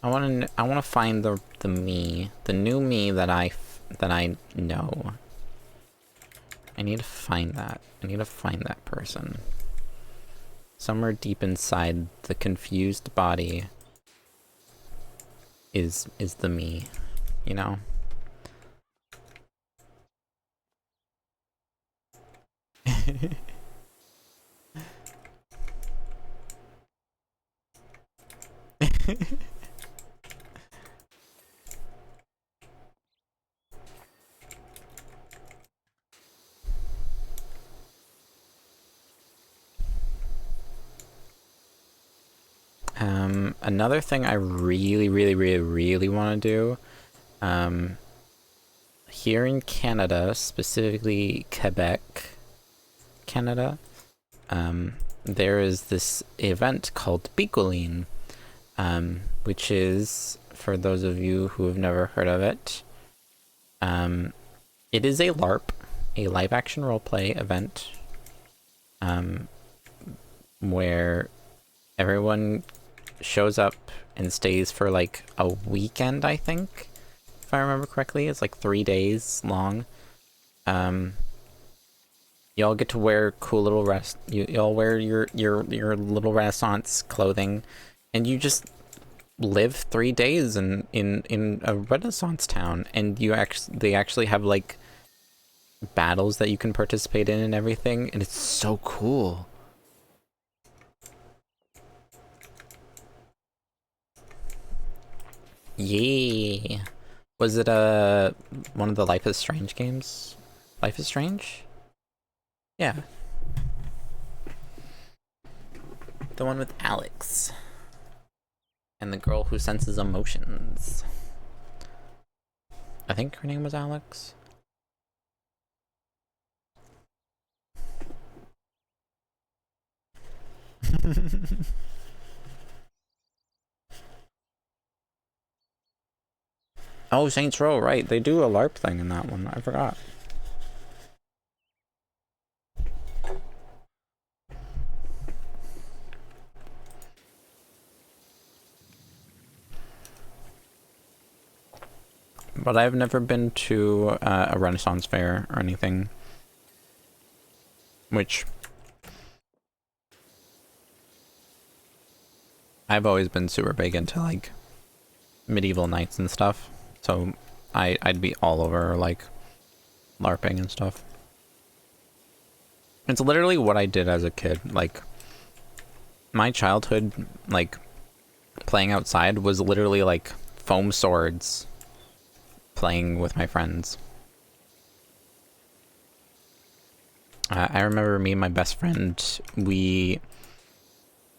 I want to find the me, the new me that I know. I need to find that. I need to find that person. Somewhere deep inside the confused body is the me, you know? Another thing I really want to do, here in Canada, specifically Quebec, Canada, there is this event called Picoline, which is, for those of you who have never heard of it, it is a LARP, a live-action roleplay event, where everyone shows up and stays for like a weekend, I think, if I remember correctly. It's like 3 days long. Y'all get to wear cool little y'all wear your little Renaissance clothing, and you just live 3 days in a Renaissance town, and they actually have like battles that you can participate in and everything, and it's so cool. Yeah. Was it one of the Life is Strange games? Life is Strange? Yeah. The one with Alex. And the girl who senses emotions. I think her name was Alex. Oh, Saints Row, right. They do a LARP thing in that one. I forgot. But I've never been to a Renaissance fair or anything. Which I've always been super big into, like, medieval knights and stuff. So I'd be all over, like, LARPing and stuff. It's literally what I did as a kid. Like, my childhood, like, playing outside was literally, like, foam swords playing with my friends. I remember me and my best friend, we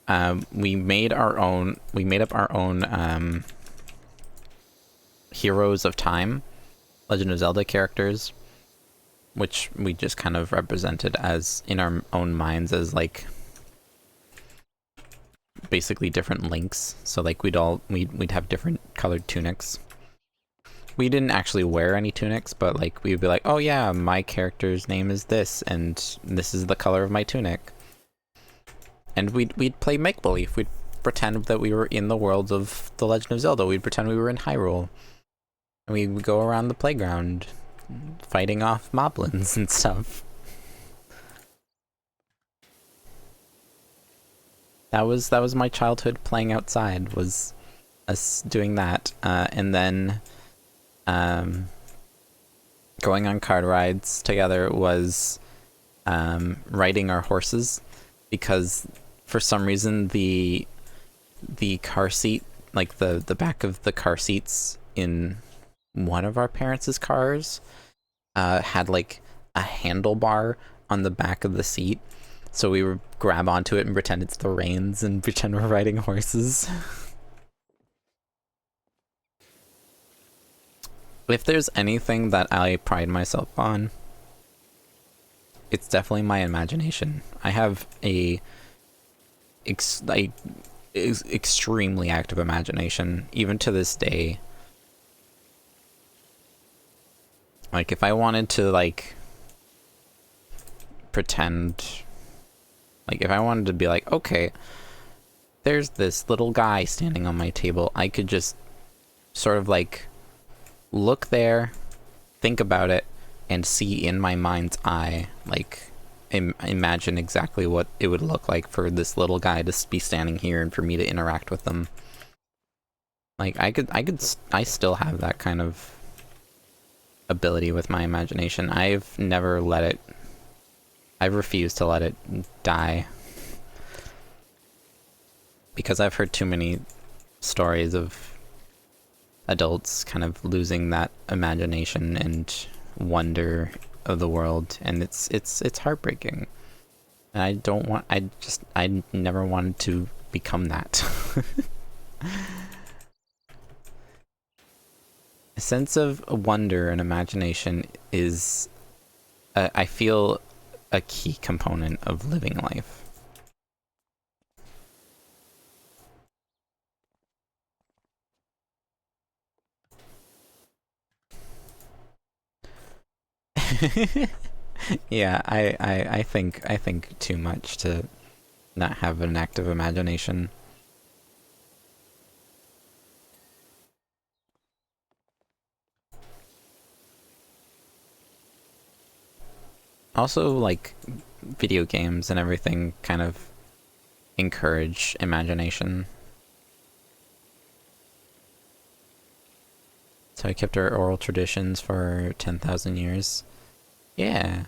made up our own Heroes of Time, Legend of Zelda characters, which we just kind of represented as, in our own minds, as like basically different links. So like we'd have different colored tunics. We didn't actually wear any tunics, but like we'd be like, oh yeah, my character's name is this, and this is the color of my tunic. And we'd play make-believe. We'd pretend that we were in the world of The Legend of Zelda. We'd pretend we were in Hyrule. And we would go around the playground fighting off moblins and stuff. That was my childhood playing outside, was us doing that. And then going on cart rides together was riding our horses, because for some reason the car seat, like the back of the car seats in one of our parents' cars had like a handlebar on the back of the seat, so we would grab onto it and pretend it's the reins and pretend we're riding horses. If there's anything that I pride myself on, it's definitely my imagination. I have a extremely active imagination, even to this day. Like, if I wanted to, like, pretend, like, if I wanted to be like, okay, there's this little guy standing on my table, I could just sort of, like, look there, think about it, and see in my mind's eye, like, imagine exactly what it would look like for this little guy to be standing here and for me to interact with them. Like, I still have that kind of ability with my imagination. I've refused to let it die, because I've heard too many stories of adults kind of losing that imagination and wonder of the world, and it's heartbreaking. And I never wanted to become that. A sense of wonder and imagination is, I feel, a key component of living life. Yeah, I think too much to not have an active imagination. Also, like, video games and everything kind of encourage imagination. So I kept our oral traditions for 10,000 years. Yeah.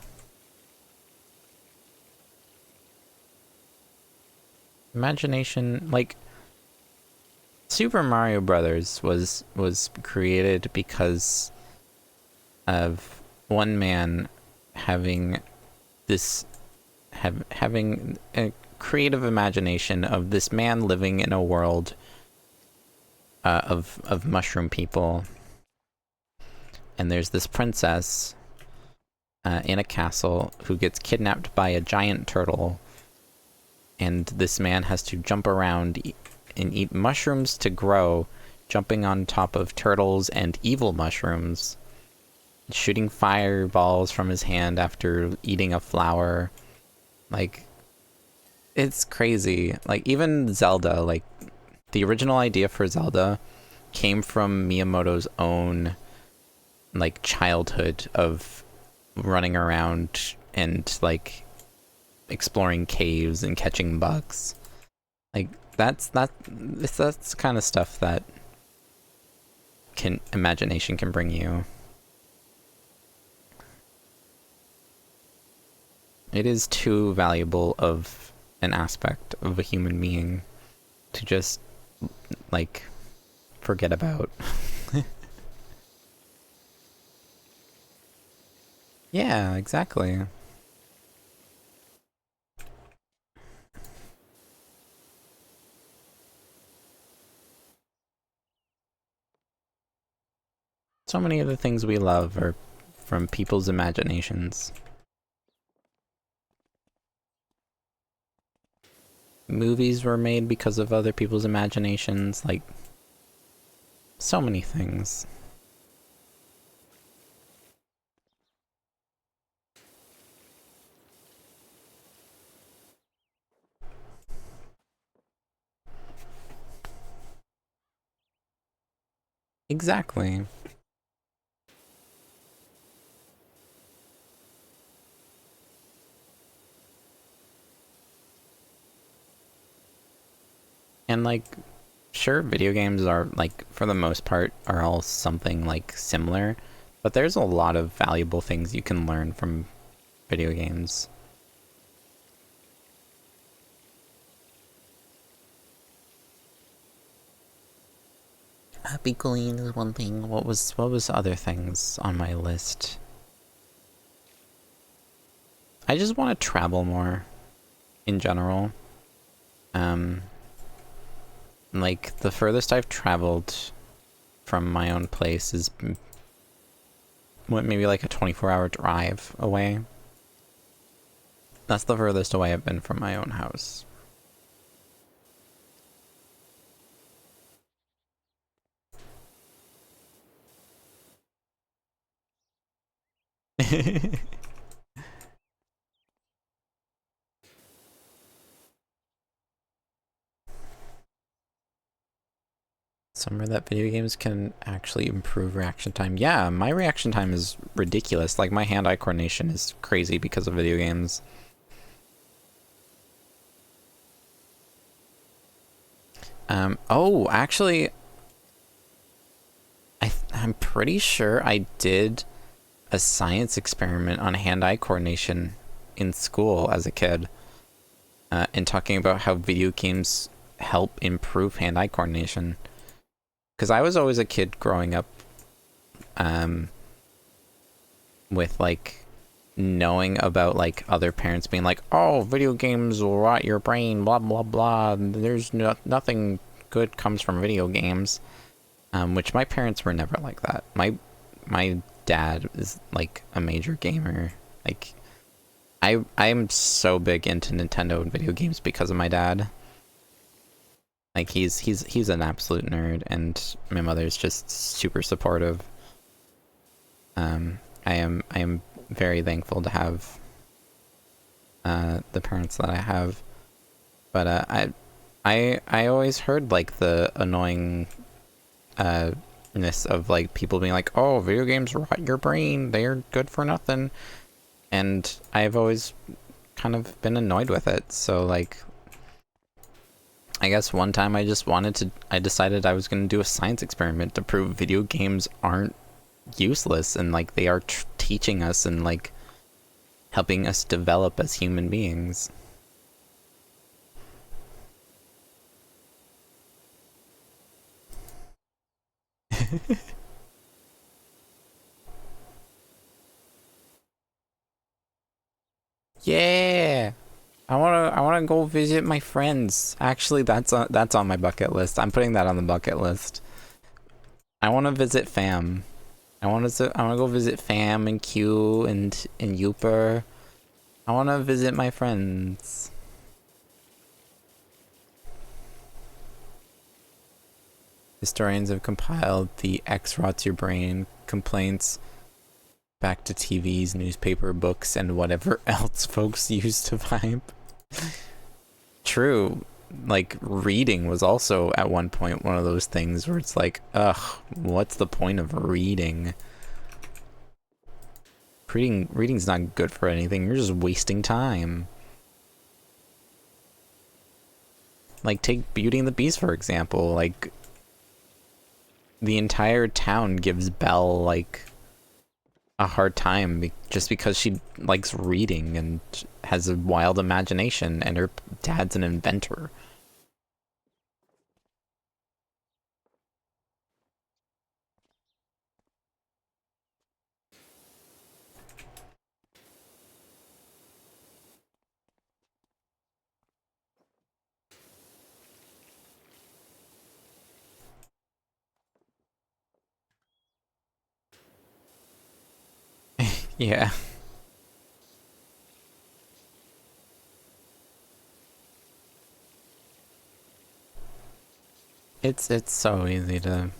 Imagination, like Super Mario Brothers was created because of one man having this having a creative imagination of this man living in a world of mushroom people, and there's this princess in a castle who gets kidnapped by a giant turtle, and this man has to jump around and eat mushrooms to grow, jumping on top of turtles and evil mushrooms, shooting fireballs from his hand after eating a flower. Like, it's crazy. Like, even Zelda, like, the original idea for Zelda came from Miyamoto's own, like, childhood of running around and, like, exploring caves and catching bugs. Like, that's kind of stuff that imagination can bring you. It is too valuable of an aspect of a human being to just, like, forget about. Yeah, exactly. So many of the things we love are from people's imaginations. Movies were made because of other people's imaginations, like, so many things. Exactly. And, like, sure, video games are, like, for the most part, are all something, like, similar, but there's a lot of valuable things you can learn from video games. Happy Glean is one thing. What was other things on my list? I just want to travel more in general. Like, the furthest I've traveled from my own place is maybe like a 24-hour drive away. That's the furthest away I've been from my own house. Somewhere that video games can actually improve reaction time. Yeah, my reaction time is ridiculous. Like, my hand-eye coordination is crazy because of video games. Oh, actually, I'm pretty sure I did a science experiment on hand-eye coordination in school as a kid, and talking about how video games help improve hand-eye coordination. Because I was always a kid growing up with, like, knowing about, like, other parents being like, oh, video games will rot your brain, blah, blah, blah. There's nothing good comes from video games. Which my parents were never like that. My dad is, like, a major gamer. Like, I'm so big into Nintendo and video games because of my dad. Like, he's an absolute nerd, and my mother's just super supportive. I am very thankful to have the parents that I have. But I always heard, like, the annoying ness of, like, people being like, oh, video games rot your brain, they're good for nothing. And I've always kind of been annoyed with it. So, like, I guess one time I decided I was going to do a science experiment to prove video games aren't useless and like they are teaching us and like helping us develop as human beings. Yeah. I wanna go visit my friends. Actually, that's on my bucket list. I'm putting that on the bucket list. I want to visit fam. I want to go visit fam and Q and Youper. I want to visit my friends. Historians have compiled the X rots your brain complaints back to TVs, newspaper, books, and whatever else folks use to vibe. True. Like, reading was also at one point one of those things where it's like, ugh, what's the point of reading? Reading's not good for anything. You're just wasting time. Like, take Beauty and the Beast, for example. Like, the entire town gives Belle, like, a hard time just because she likes reading and has a wild imagination, and her dad's an inventor. Yeah. It's so easy to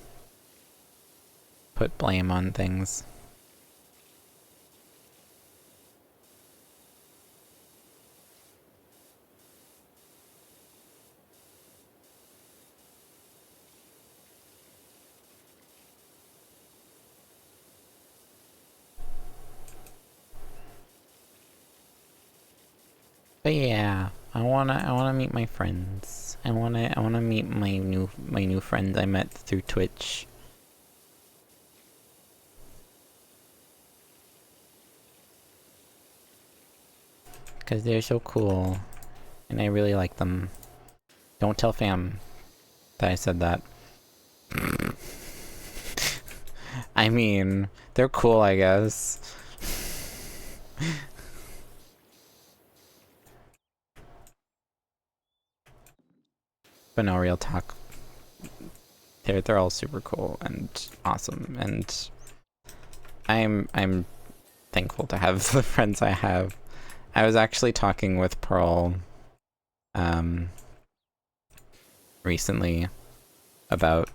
put blame on things. But yeah, I wanna meet my friends. I wanna meet my new friends I met through Twitch. Cause they're so cool. And I really like them. Don't tell fam that I said that. I mean, they're cool, I guess. But no, real talk. They're all super cool and awesome, and I'm thankful to have the friends I have. I was actually talking with Pearl um recently about,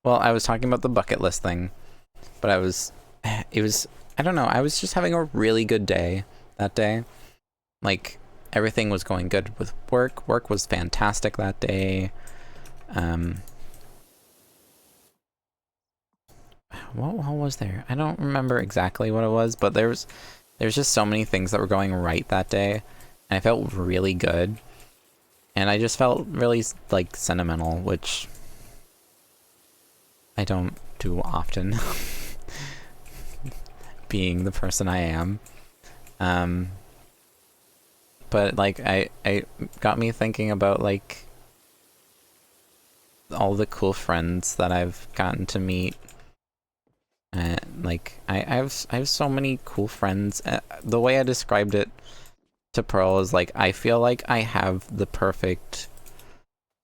well, I was talking about the bucket list thing, but it was, I don't know, I was just having a really good day that day. Like, everything was going good with work. Work was fantastic that day. What was there? I don't remember exactly what it was, but there's just so many things that were going right that day, and I felt really good. And I just felt really, like, sentimental, which I don't do often, being the person I am. But, like, I got me thinking about, like, all the cool friends that I've gotten to meet. Like, I have so many cool friends. The way I described it to Pearl is, like, I feel like I have the perfect,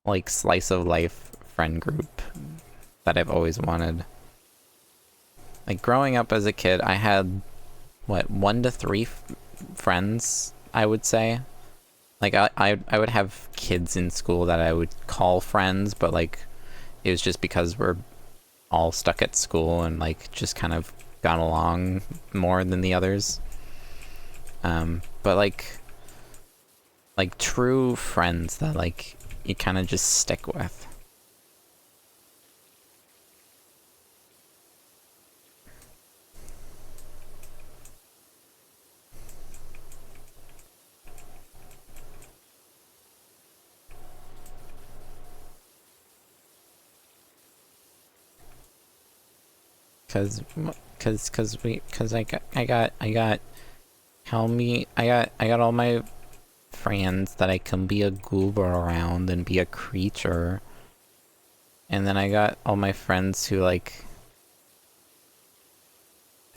like, slice of life friend group that I've always wanted. Like, growing up as a kid, I had, what, 1 to 3 friends, I would say. Like, I would have kids in school that I would call friends, but, like, it was just because we're all stuck at school and, like, just kind of got along more than the others. But, like true friends that, like, you kind of just stick with. cause, I got all my friends that I can be a goober around and be a creature. And then I got all my friends who like,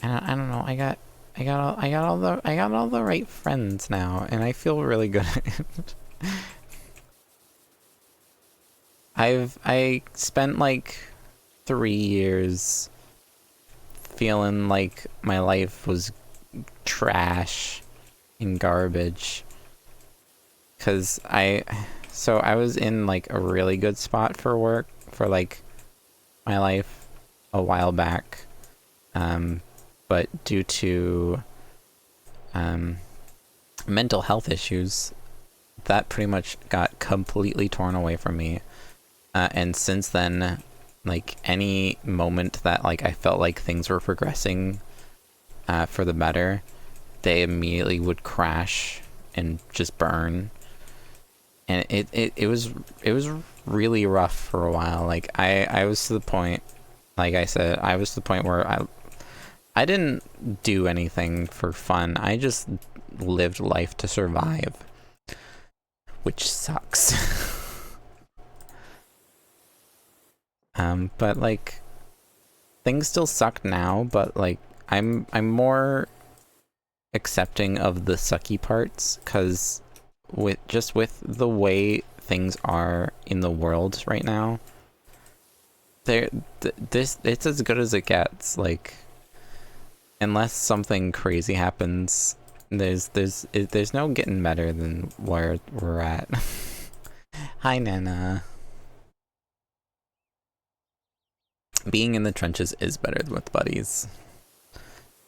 I don't know, I got all the right friends now, and I feel really good at it. I spent like 3 years feeling like my life was trash and garbage. So I was in like a really good spot for work for like my life a while back. But due to mental health issues, that pretty much got completely torn away from me. And since then, like any moment that like I felt like things were progressing for the better, they immediately would crash and just burn. And it was really rough for a while. Like I was to the point, like I said, I was to the point where I didn't do anything for fun. I just lived life to survive, which sucks. But like things still suck now, but like I'm more accepting of the sucky parts, because with the way things are in the world right now, it's as good as it gets. Like unless something crazy happens, there's no getting better than where we're at. Hi, Nana. Being in the trenches is better with buddies.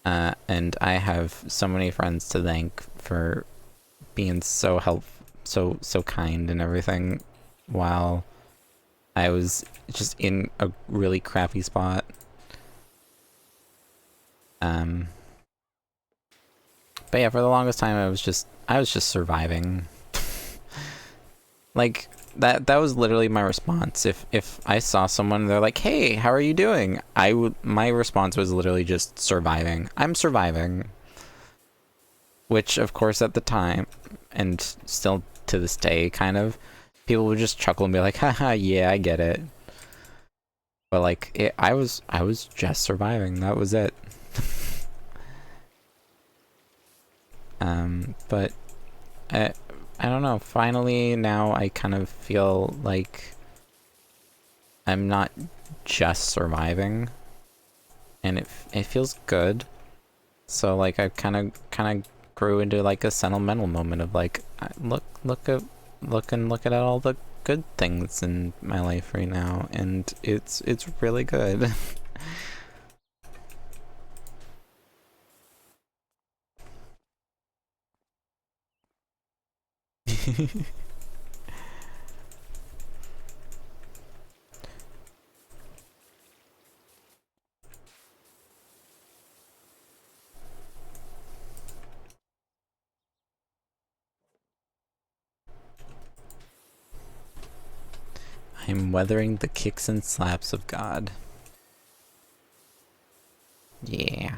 And I have so many friends to thank for being so so kind and everything, while I was just in a really crappy spot. But yeah, for the longest time I was just surviving. Like that was literally my response. If I saw someone, they're like, "Hey, how are you doing?" My response was literally just surviving. I'm surviving. Which of course at the time, and still to this day kind of, people would just chuckle and be like, "Haha, yeah, I get it." But like I was just surviving. That was it. But I don't know. Finally, now I kind of feel like I'm not just surviving, and it feels good. So like I kind of grew into like a sentimental moment of like, look at all the good things in my life right now, and it's really good. I'm weathering the kicks and slaps of God. Yeah.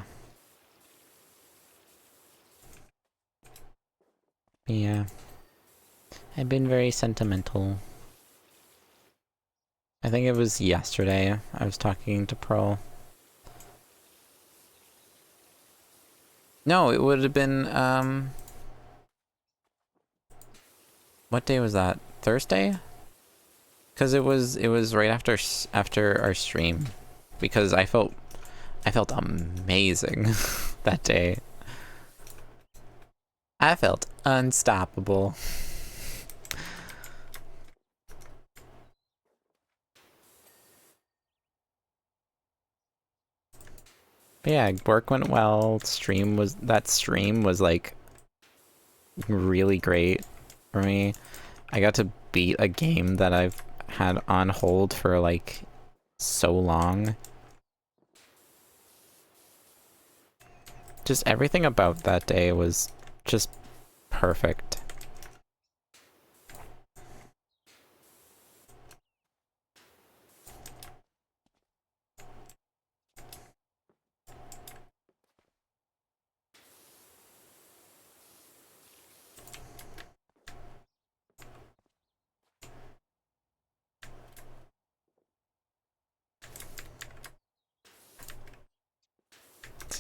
Yeah. I've been very sentimental. I think it was yesterday I was talking to Pearl. No, it would have been, what day was that? Thursday? Because it was right after our stream, because I felt amazing that day. I felt unstoppable. But yeah, work went well. That stream was like really great for me. I got to beat a game that I've had on hold for like so long. Just everything about that day was just perfect.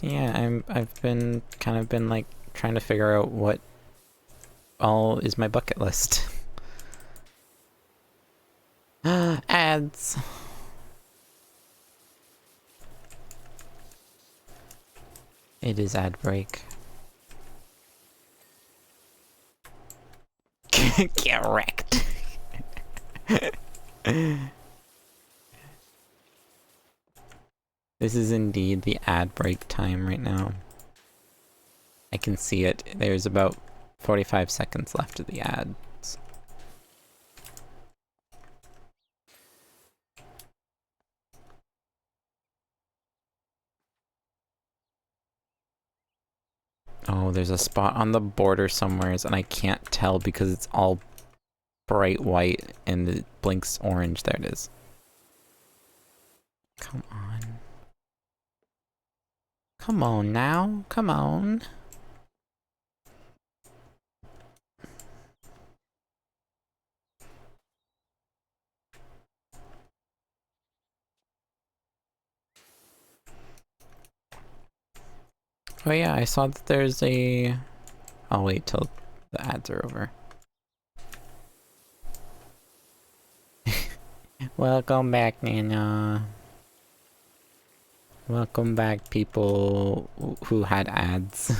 yeah, I've been like trying to figure out what all is my bucket list. Ads. It is ad break. Get wrecked. This is indeed the ad break time right now. I can see it. There's about 45 seconds left of the ads. Oh, there's a spot on the border somewheres, and I can't tell because it's all bright white and it blinks orange. There it is. Come on. Come on now. Come on. Oh yeah, I saw that there's a... I'll wait till the ads are over. Welcome back, Nana. Welcome back, people who had ads.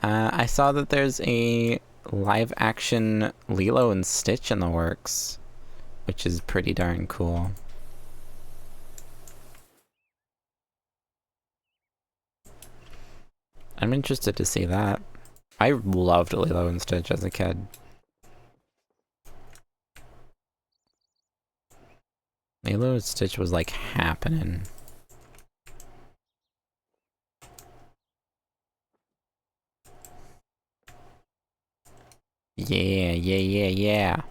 I saw that there's a live-action Lilo and Stitch in the works, which is pretty darn cool. I'm interested to see that. I loved Lilo and Stitch as a kid. Lilo and Stitch was like happening. Yeah, yeah, yeah, yeah.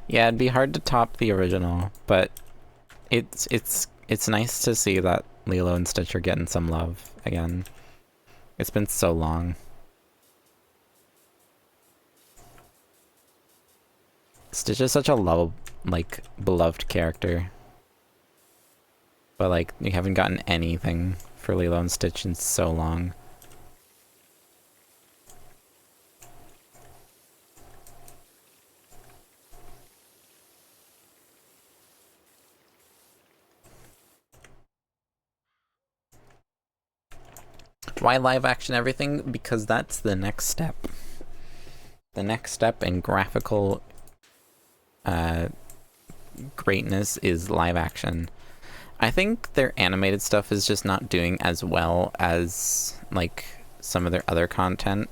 Yeah, it'd be hard to top the original, but it's nice to see that Lilo and Stitch are getting some love again. It's been so long. Stitch is such a beloved character. But like, we haven't gotten anything for Lilo and Stitch in so long. Why live action everything? Because that's the next step. The next step in graphical greatness is live action. I think their animated stuff is just not doing as well as like some of their other content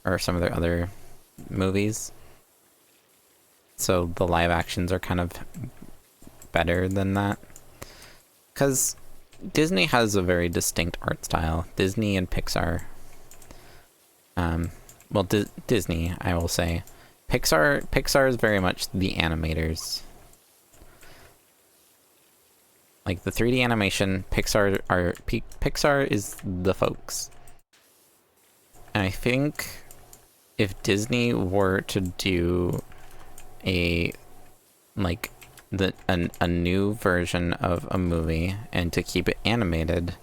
or some of their other movies. So the live actions are kind of better than that. Because Disney has a very distinct art style. Disney and Pixar. Well, Disney, I will say. Pixar is very much the animators. Like the 3D animation, Pixar is the folks. And I think if Disney were to do a new version of a movie and to keep it animated,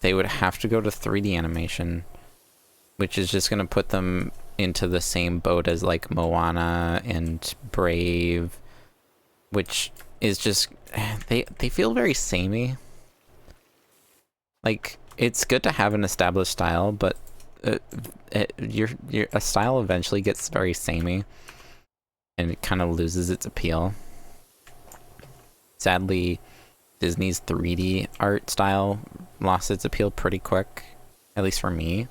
they would have to go to 3D animation, which is just going to put them into the same boat as like Moana and Brave, which is just they feel very samey. Like, it's good to have an established style, but a style eventually gets very samey and it kind of loses its appeal. Sadly, Disney's 3D art style lost its appeal pretty quick, at least for me.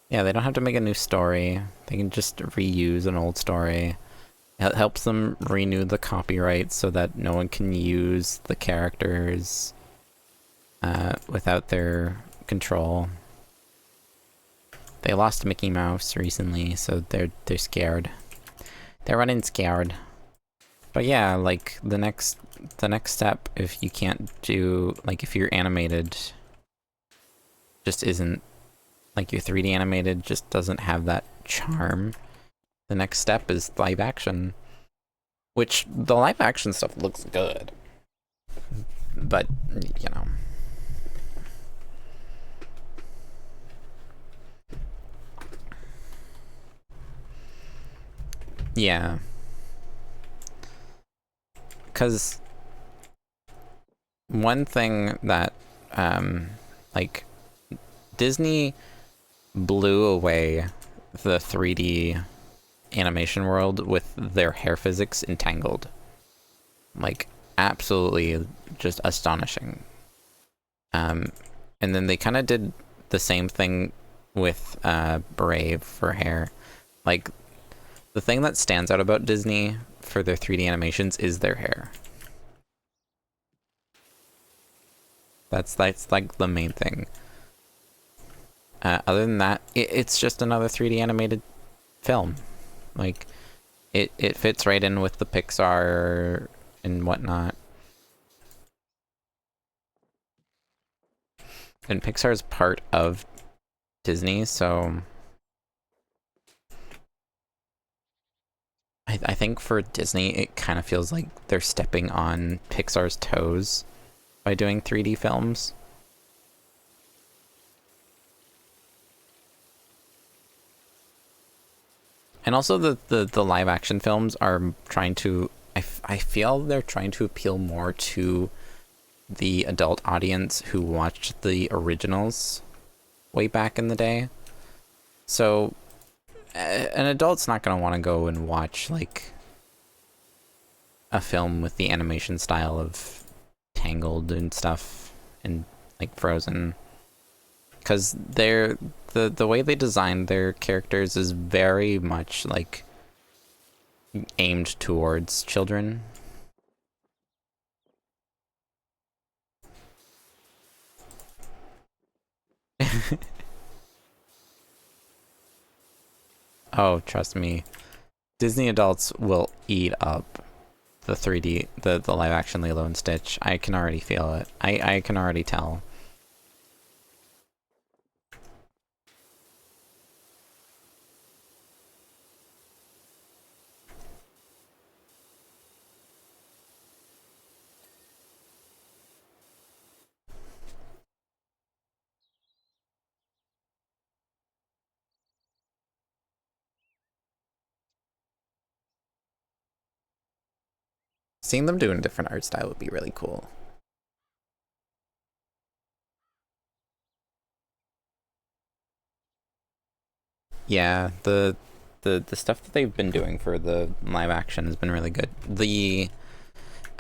Yeah, they don't have to make a new story. They can just reuse an old story. It helps them renew the copyright so that no one can use the characters without their control. They lost Mickey Mouse recently, so they're scared. They're running scared. But yeah, like the next step, if you can't do, like, if you're animated just isn't, like, your 3D animated just doesn't have that charm, the next step is live action. Which, the live action stuff looks good. But, you know. Yeah. Because one thing that, like, Disney blew away the 3D animation world with their hair physics in Tangled. Like, absolutely just astonishing. And then they kind of did the same thing with Brave for hair. Like, the thing that stands out about Disney for their 3D animations is their hair. That's like the main thing. Other than that, it's just another 3D animated film. Like, it fits right in with the Pixar and whatnot. And Pixar's part of Disney, so I think for Disney, it kind of feels like they're stepping on Pixar's toes by doing 3D films. And also the live action films are trying to, I feel they're trying to appeal more to the adult audience who watched the originals way back in the day. So an adult's not going to want to go and watch, like, a film with the animation style of Tangled and stuff, and, like, Frozen. Because they're, the way they designed their characters is very much, like, aimed towards children. Oh, trust me. Disney adults will eat up the 3D, the live action Lilo and Stitch. I can already feel it. I can already tell. Seeing them doing a different art style would be really cool. Yeah, the stuff that they've been doing for the live action has been really good. The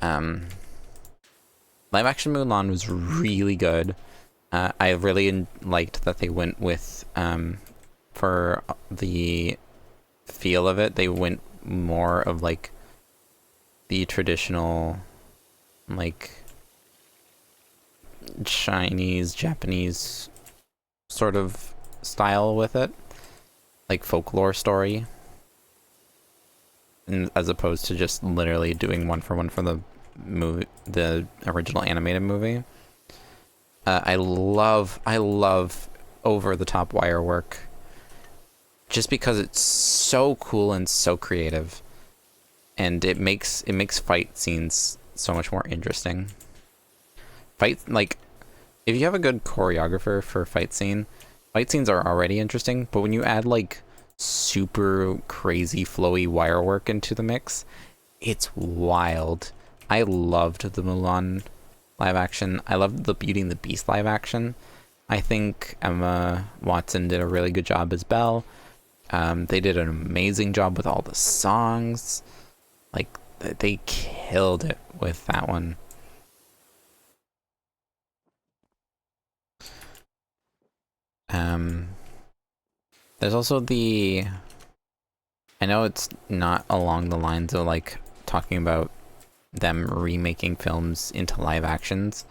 live action Mulan was really good. I really liked that they went with for the feel of it, they went more of, like, the traditional, like, Chinese, Japanese sort of style with it, like folklore story, and as opposed to just literally doing one for the movie, the original animated movie. I love over the top wire work, just because it's so cool and so creative, and it makes fight scenes so much more interesting. Like, if you have a good choreographer for a fight scenes are already interesting, but when you add, like, super crazy flowy wire work into the mix, it's wild. I loved the Mulan live action. I loved the Beauty and the Beast live action. I think Emma Watson did a really good job as Belle. They did an amazing job with all the songs. Like, they killed it with that one. There's also I know it's not along the lines of, like, talking about them remaking films into live actions,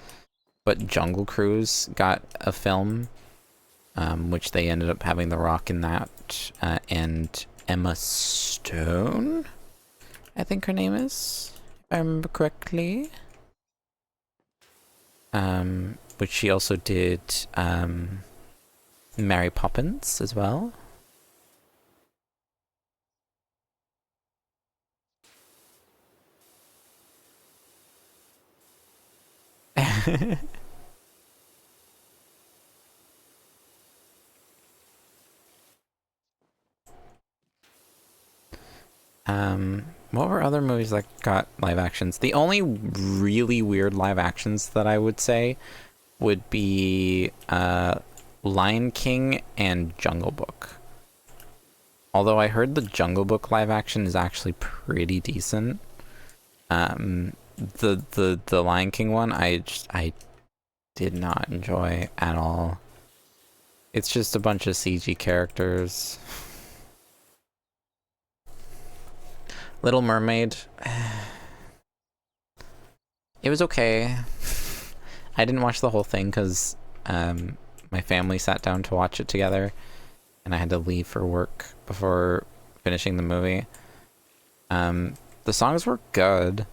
but Jungle Cruise got a film, which they ended up having The Rock in that, and Emma Stone, I think her name is. I remember correctly. Which she also did Mary Poppins as well. What were other movies that got live actions? The only really weird live actions that I would say would be Lion King and Jungle Book. Although I heard the Jungle Book live action is actually pretty decent. The Lion King one, I did not enjoy at all. It's just a bunch of CG characters. Little Mermaid, it was okay. I didn't watch the whole thing because my family sat down to watch it together, and I had to leave for work before finishing the movie. The songs were good.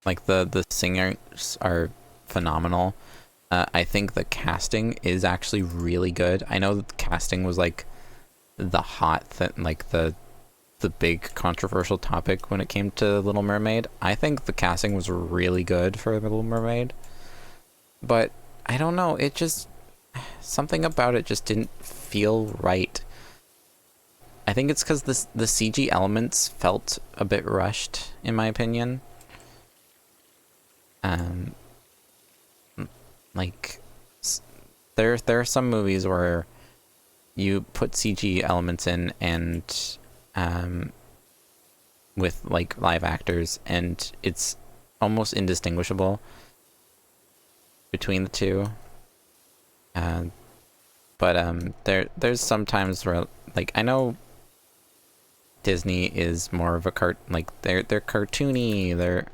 Like the singers are phenomenal. I think the casting is actually really good. I know that the casting was like the the big controversial topic when it came to Little Mermaid. I think the casting was really good for Little Mermaid. But I don't know, it just something about it just didn't feel right. I think it's because the CG elements felt a bit rushed, in my opinion. Like there are some movies where you put CG elements in and with like live actors, and it's almost indistinguishable between the two. But there's some times where like I know Disney is more of a they're cartoony,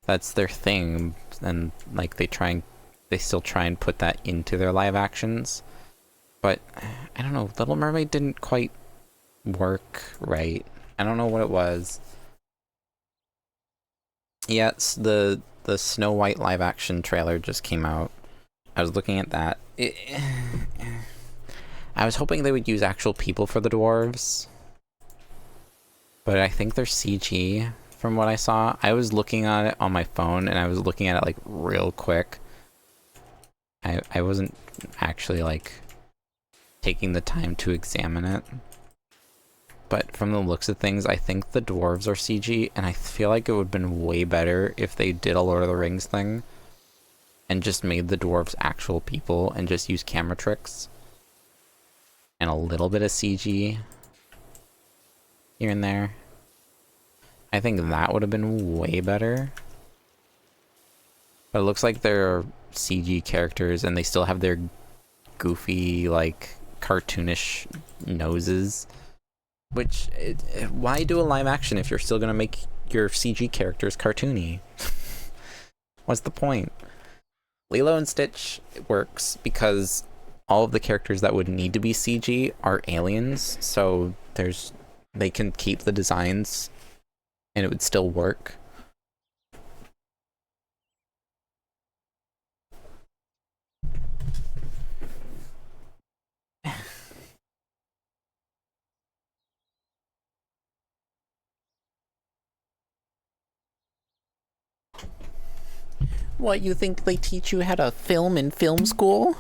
that's their thing, and like they still try and put that into their live actions. But I don't know, Little Mermaid didn't quite work right. I don't know what it was. Yeah, it's the Snow White live action trailer just came out. I was looking at that. I was hoping they would use actual people for the dwarves, but I think they're CG from what I saw. I was looking at it on my phone, and I was looking at it like real quick. I wasn't actually like taking the time to examine it. But from the looks of things, I think the dwarves are CG, and I feel like it would have been way better if they did a Lord of the Rings thing and just made the dwarves actual people and just used camera tricks and a little bit of CG here and there. I think that would have been way better. But it looks like they're CG characters, and they still have their goofy, like, cartoonish noses. Which, why do a live action if you're still gonna make your CG characters cartoony? What's the point? Lilo and Stitch works because all of the characters that would need to be CG are aliens, so they can keep the designs and it would still work. What, you think they teach you how to film in film school?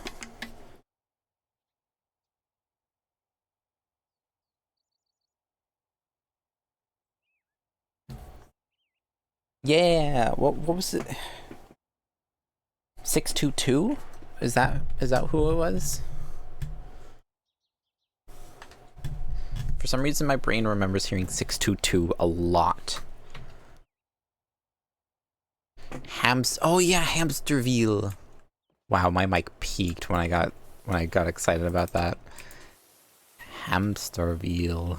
Yeah, what was it? 622? Is that who it was? For some reason my brain remembers hearing 622 a lot. Oh yeah, Hamsterville. Wow, my mic peaked when I got excited about that. Hamsterville.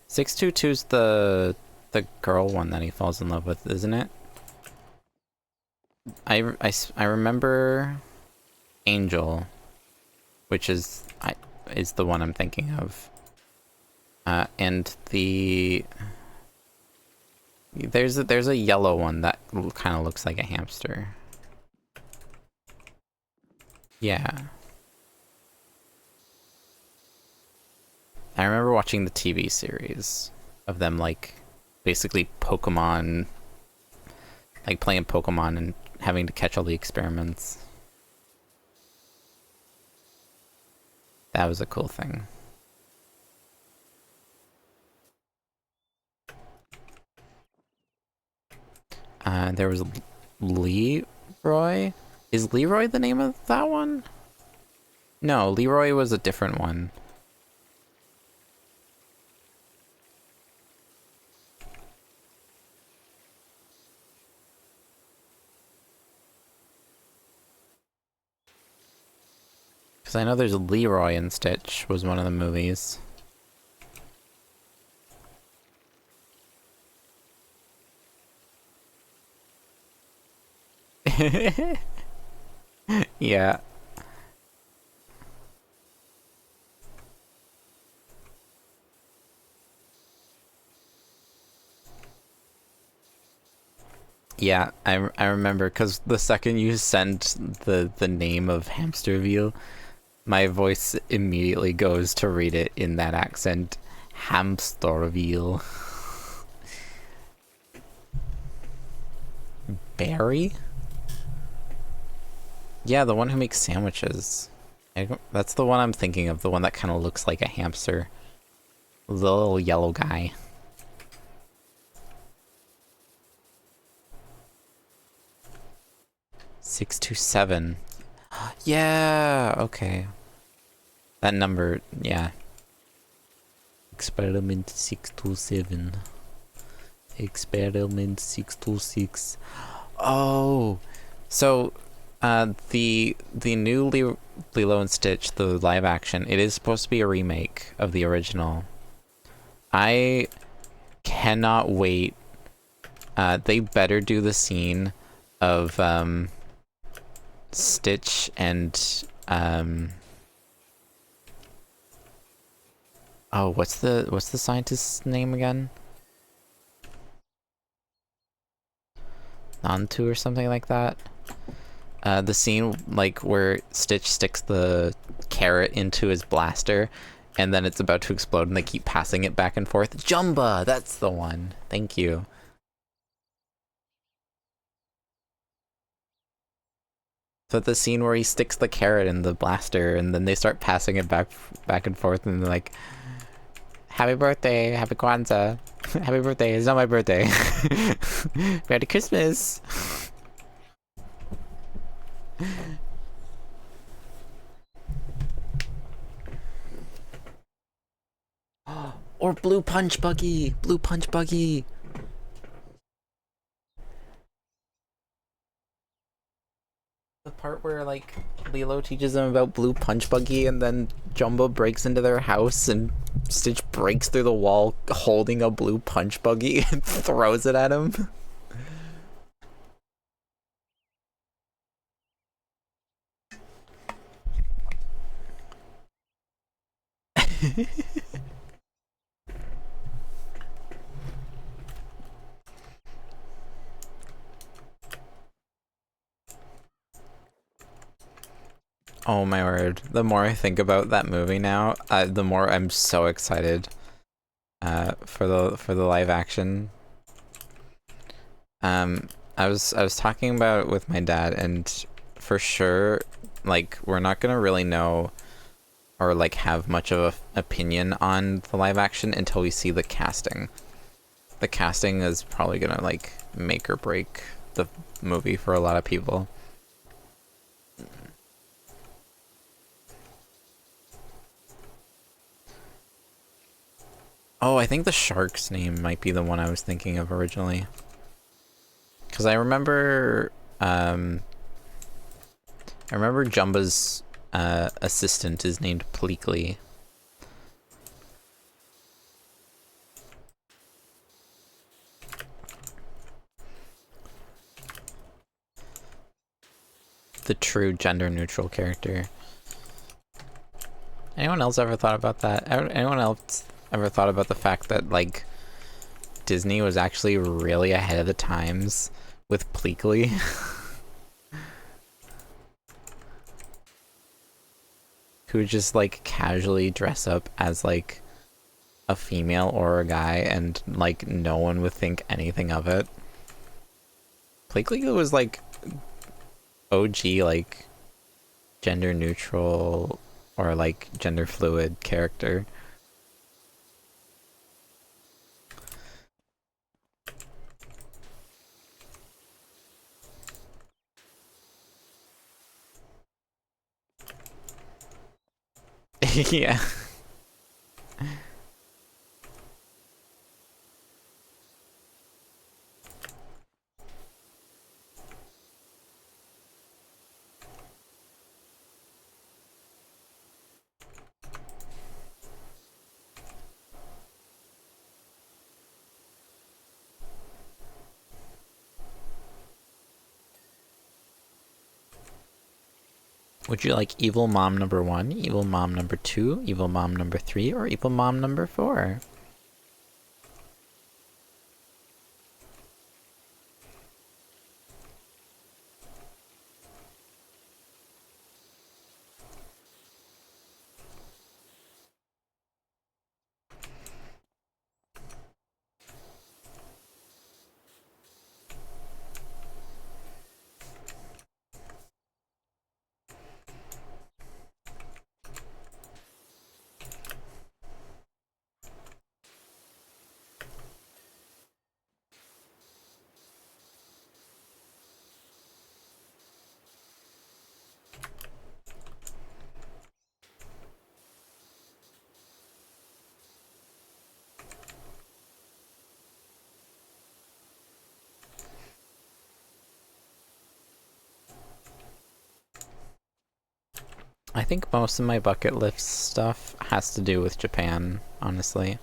622's the girl one that he falls in love with, isn't it? I remember Angel, which is the one I'm thinking of. And there's a yellow one that kind of looks like a hamster. Yeah. I remember watching the TV series of them, like, basically Pokemon, like playing Pokemon and having to catch all the experiments. That was a cool thing. There was Leroy? Is Leroy the name of that one? No, Leroy was a different one. Because I know there's Leroy and Stitch was one of the movies. Yeah. Yeah, I remember, because the second you sent the name of Hamsterville, my voice immediately goes to read it in that accent. Hamsterville. Barry? Yeah, the one who makes sandwiches. That's the one I'm thinking of, the one that kind of looks like a hamster. The little yellow guy. "627. Yeah, okay. That number, yeah. Experiment 627. Experiment 626. Oh, so the new Lilo and Stitch, the live action, it is supposed to be a remake of the original. I cannot wait. They better do the scene of Stitch and oh, what's the scientist's name again? Nantu or something like that. The scene like where Stitch sticks the carrot into his blaster and then it's about to explode and they keep passing it back and forth. Jumba, that's the one. Thank you. So the scene where he sticks the carrot in the blaster and then they start passing it back and forth and they're like, "Happy birthday, happy Kwanzaa, happy birthday, it's not my birthday." Merry Christmas. Or Blue Punch Buggy, Blue Punch Buggy. The part where, like, Lilo teaches them about Blue Punch Buggy and then Jumbo breaks into their house and Stitch breaks through the wall holding a Blue Punch Buggy and throws it at him. Oh my word. The more I think about that movie now, the more I'm so excited for the live action. I was talking about it with my dad, and for sure, like, we're not gonna really know or like have much of an opinion on the live action until we see the casting. The casting is probably gonna like make or break the movie for a lot of people. Oh, I think the shark's name might be the one I was thinking of originally. Because I remember Jumba's assistant is named Pleakley. the true gender neutral character. Anyone else ever thought about that? Anyone else ever thought about the fact that, like, Disney was actually really ahead of the times with Pleakley? Who would just, like, casually dress up as, like, a female or a guy, and, like, no one would think anything of it. Pleakley was, like, OG, like, gender neutral or, like, gender fluid character. Yeah. Would you like evil mom number 1, evil mom number 2, evil mom number 3, or evil mom number 4? I think most of my bucket list stuff has to do with Japan, honestly.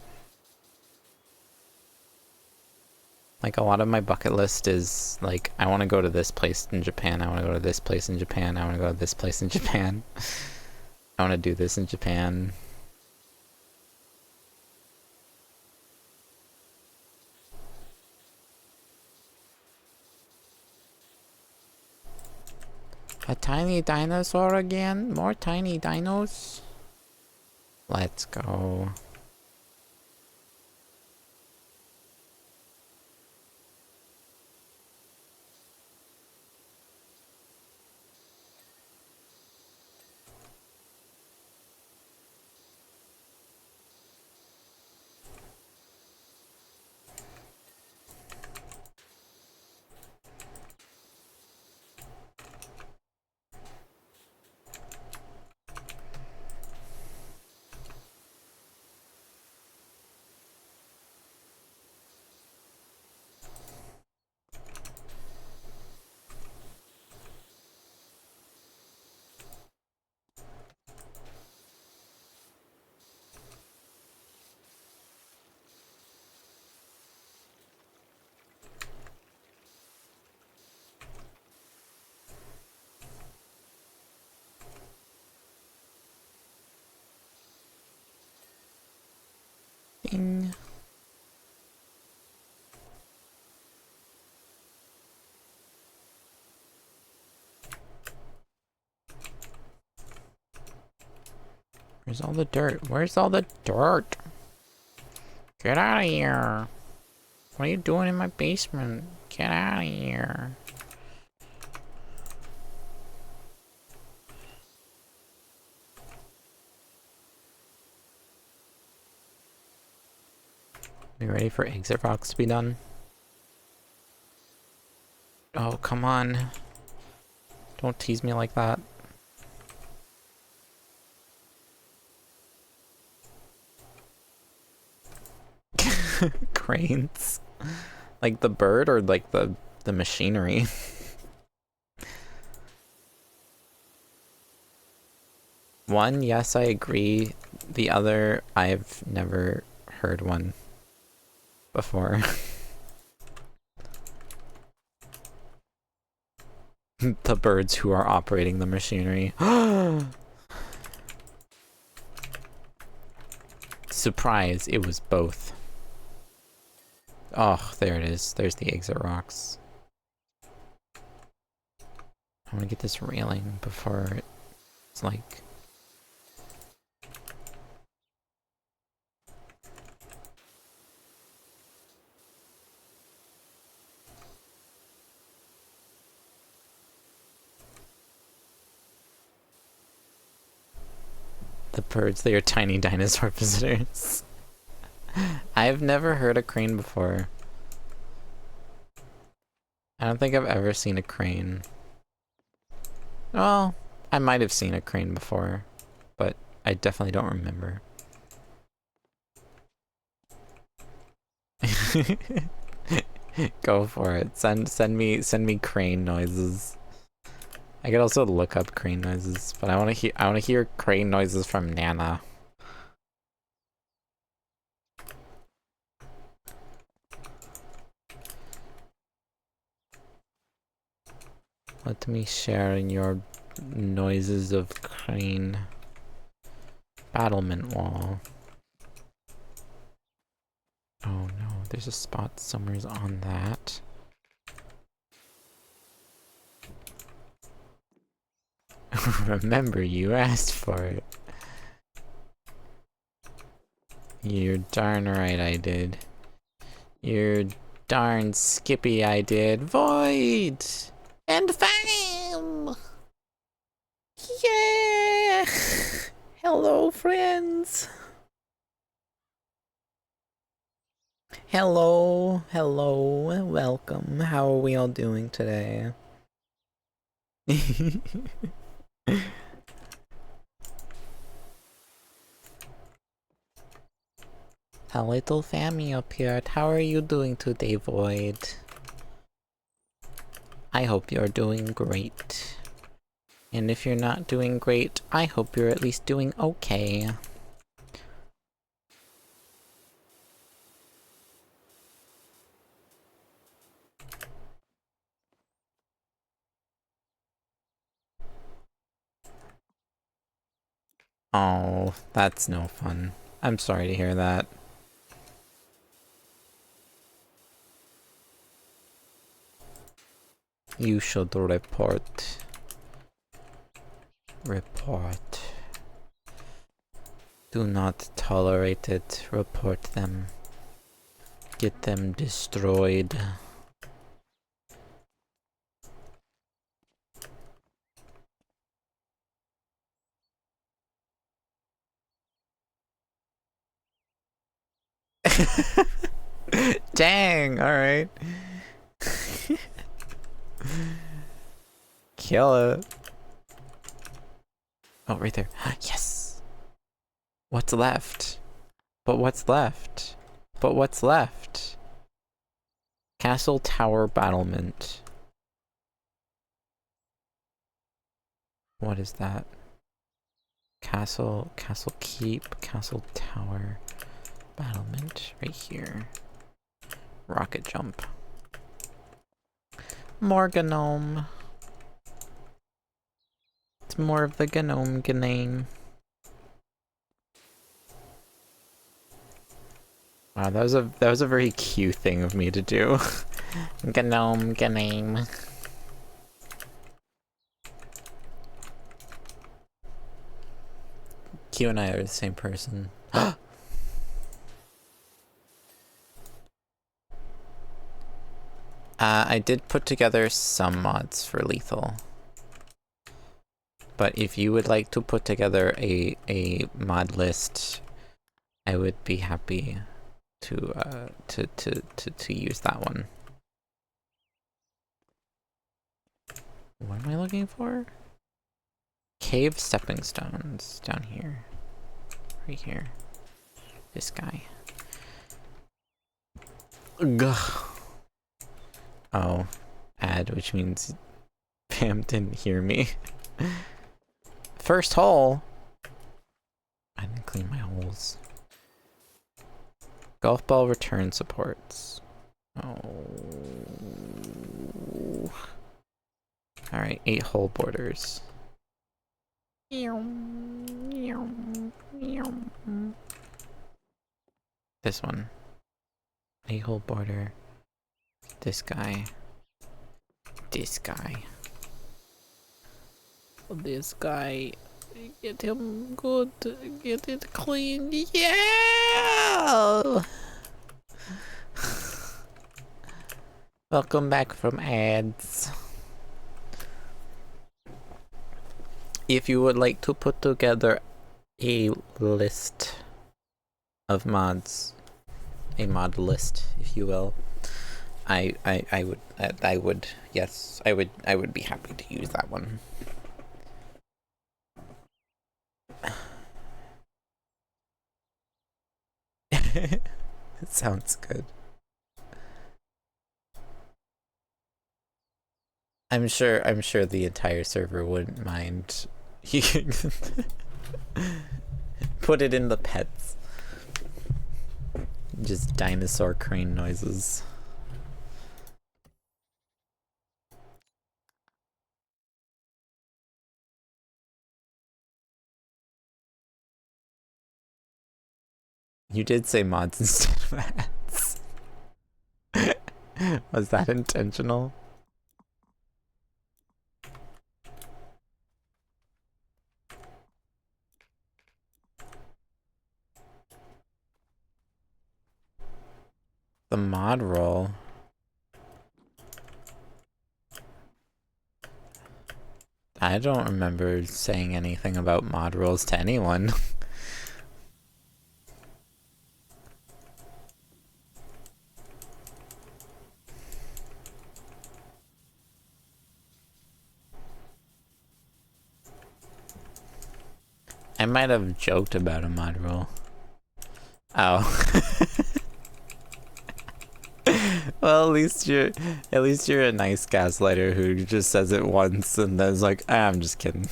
Like, a lot of my bucket list is, like, I want to go to this place in Japan, I want to go to this place in Japan, I want to go to this place in Japan. I want to do this in Japan. A tiny dinosaur again? More tiny dinos? Let's go. Ding. Where's all the dirt? Where's all the dirt? Get out of here. What are you doing in my basement? Get out of here. You ready for exit rocks to be done? Oh, come on. Don't tease me like that. Cranes? Like the bird or like the machinery? One, yes, I agree. The other, I've never heard one before. The birds who are operating the machinery. Surprise, it was both. Oh, there it is. There's the exit rocks. I want to get this railing before it's like... The birds, they are tiny dinosaur visitors. I've never heard a crane before. I don't think I've ever seen a crane. Well, I might have seen a crane before, but I definitely don't remember. Go for it. Send me crane noises. I could also look up crane noises, but I want to hear crane noises from Nana. Let me share in your noises of crane. Battlement wall. Oh no, there's a spot somewhere on that. Remember, you asked for it. You're darn right I did. You're darn skippy I did. Void! And fame! Yeah! Hello, friends! Hello, welcome. How are we all doing today? A little family appeared. How are you doing today, Void? I hope you're doing great. And if you're not doing great, I hope you're at least doing okay. Oh, that's no fun. I'm sorry to hear that. You should report. Report. Do not tolerate it. Report them. Get them destroyed. Dang, alright. Kill it. Oh, right there. Yes! What's left? But what's left? But what's left? Castle Tower Battlement. What is that? Castle Keep, Castle Tower Battlement, right here. Rocket jump. More gnome. It's more of the gnome name. Wow, that was a very cute thing of me to do. Gnome name. Q and I are the same person. I did put together some mods for Lethal. But if you would like to put together a mod list, I would be happy to use that one. What am I looking for? Cave stepping stones down here. Right here. This guy. Ugh. Oh, add, which means Pam didn't hear me. First hole. I didn't clean my holes. Golf ball return supports. Oh. Alright, 8 hole borders. This one. 8 hole border. This guy. This guy. This guy. Get him good. Get it clean. Yeah! Welcome back from ads. If you would like to put together a list of mods, a mod list, if you will, I would, yes, I would be happy to use that one. It sounds good. I'm sure the entire server wouldn't mind. Put it in the pets. Just dinosaur crane noises. You did say mods instead of ads. Was that intentional? The mod role. I don't remember saying anything about mod roles to anyone. I might have joked about a mod role. Oh. Well, at least you're a nice gaslighter who just says it once and then's like, I'm just kidding.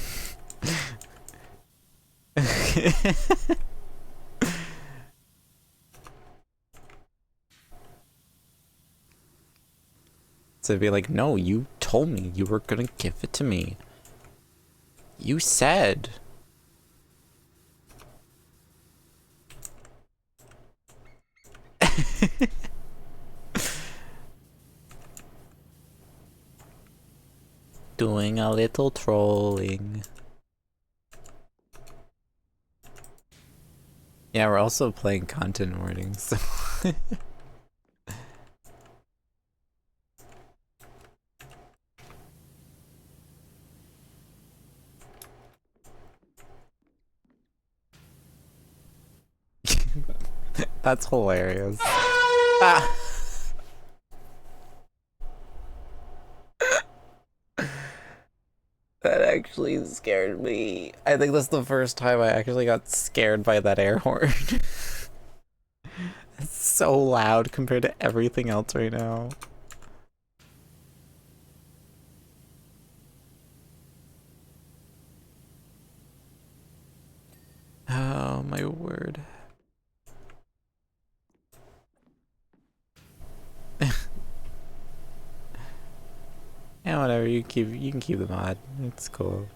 So be like, no, you told me you were gonna give it to me. You said. Doing a little trolling. Yeah, we're also playing content warnings, so that's hilarious. Ah. That actually scared me. I think that's the first time I actually got scared by that air horn. It's so loud compared to everything else right now. Oh my word. Yeah, whatever, you can keep the mod. It's cool.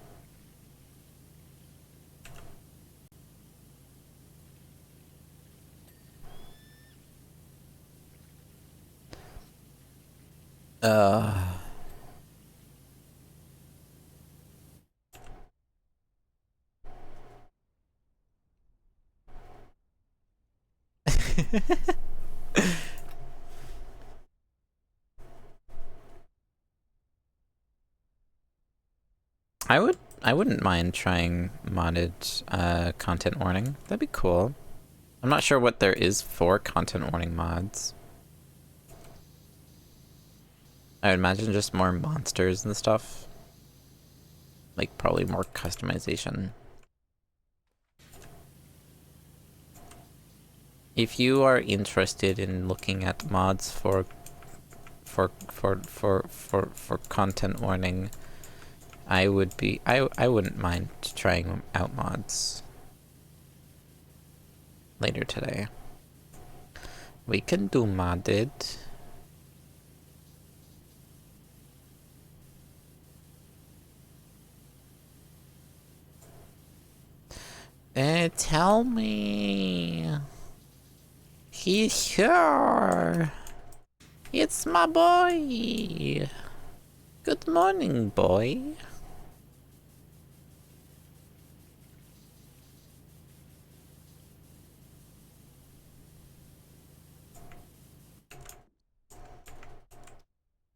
I wouldn't mind trying modded content warning. That'd be cool. I'm not sure what there is for content warning mods. I would imagine just more monsters and stuff. Like probably more customization. If you are interested in looking at mods for content warning, I wouldn't mind trying out mods later today. We can do modded. Tell me. He's here. It's my boy. Good morning, boy.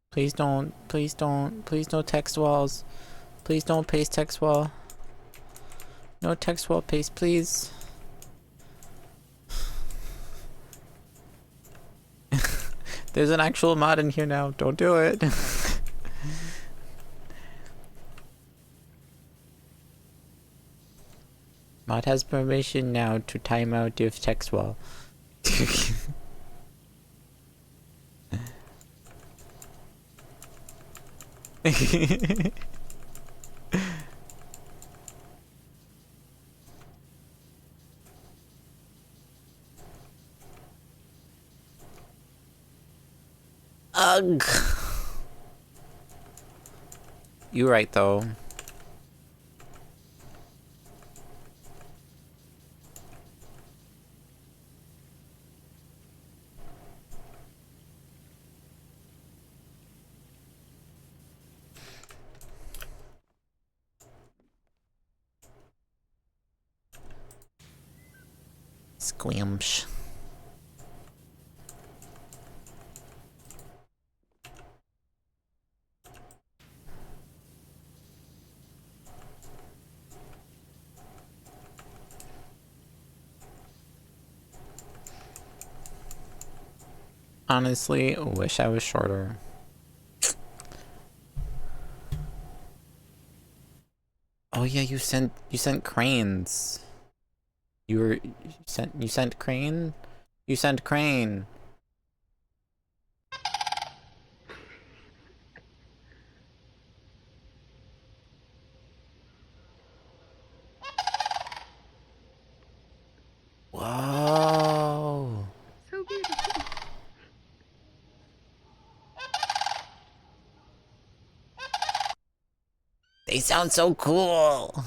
Please don't, please don't, please no text walls. Please don't paste text wall. No text wall paste, please. There's an actual mod in here now. Don't do it. Mod has permission now to time out div text wall. Ugh. You're right though. Squamsh. Honestly, wish I was shorter. Oh yeah, you sent cranes. You sent crane? You sent crane. Whoa. So beautiful. They sound so cool.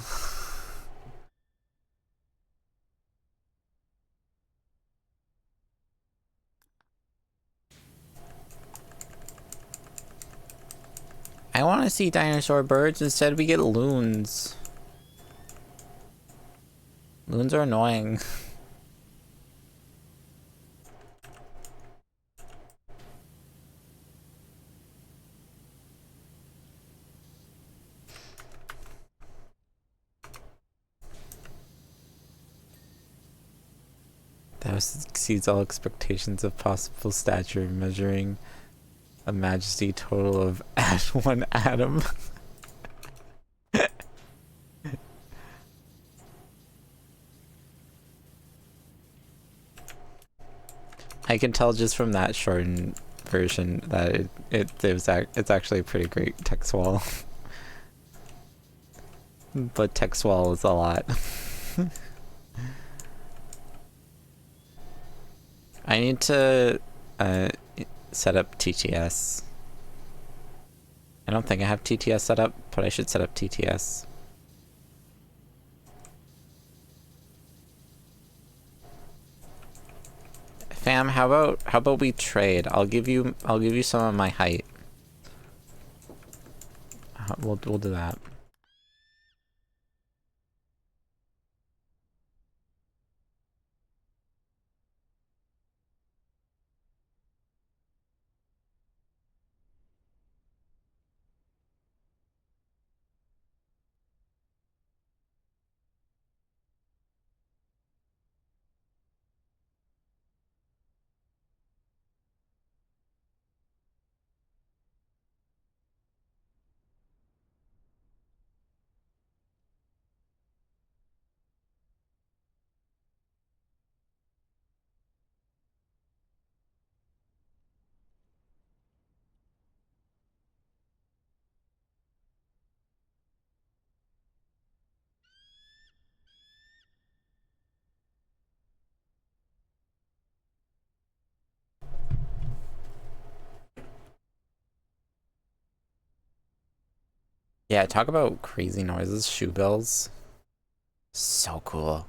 I want to see dinosaur birds. Instead, we get loons. Loons are annoying. That exceeds all expectations of possible stature, measuring a majesty total of one atom. I can tell just from that shortened version that it's actually a pretty great text wall. But text wall is a lot. I need to set up TTS. I don't think I have TTS set up, but I should set up TTS. Fam, how about we trade? I'll give you some of my height. We'll do that. Yeah, talk about crazy noises. Shoe bells. So cool.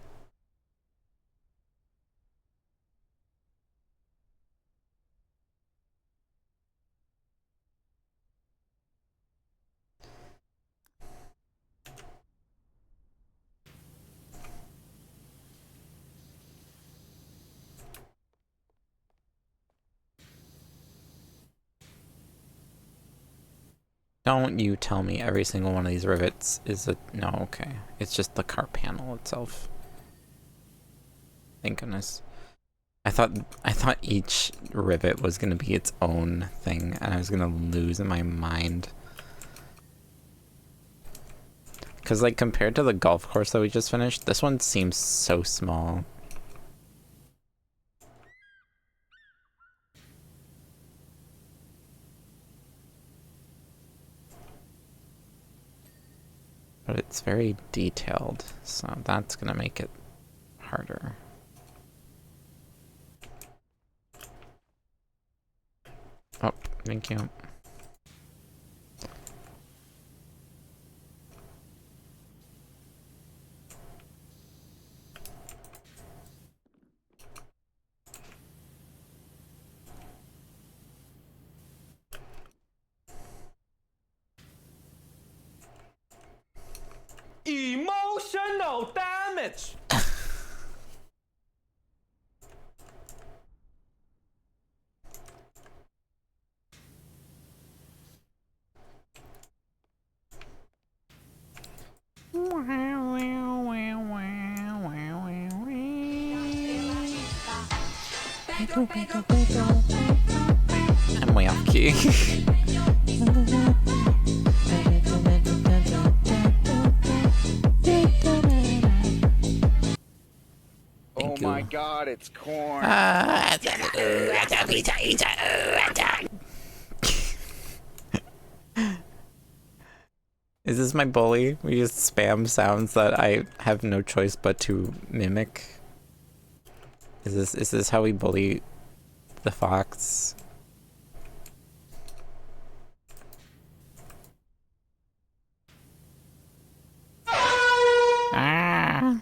Don't you tell me every single one of these rivets is a... No, okay. It's just the car panel itself. Thank goodness. I thought each rivet was gonna be its own thing, and I was gonna lose my mind. Because, like, compared to the golf course that we just finished, this one seems so small. But it's very detailed, so that's gonna make it harder. Oh, thank you. Emotional damage. I'm way off key. Oh my god, it's corn. Is this my bully? We just spam sounds that I have no choice but to mimic. Is this how we bully the fox? Ah!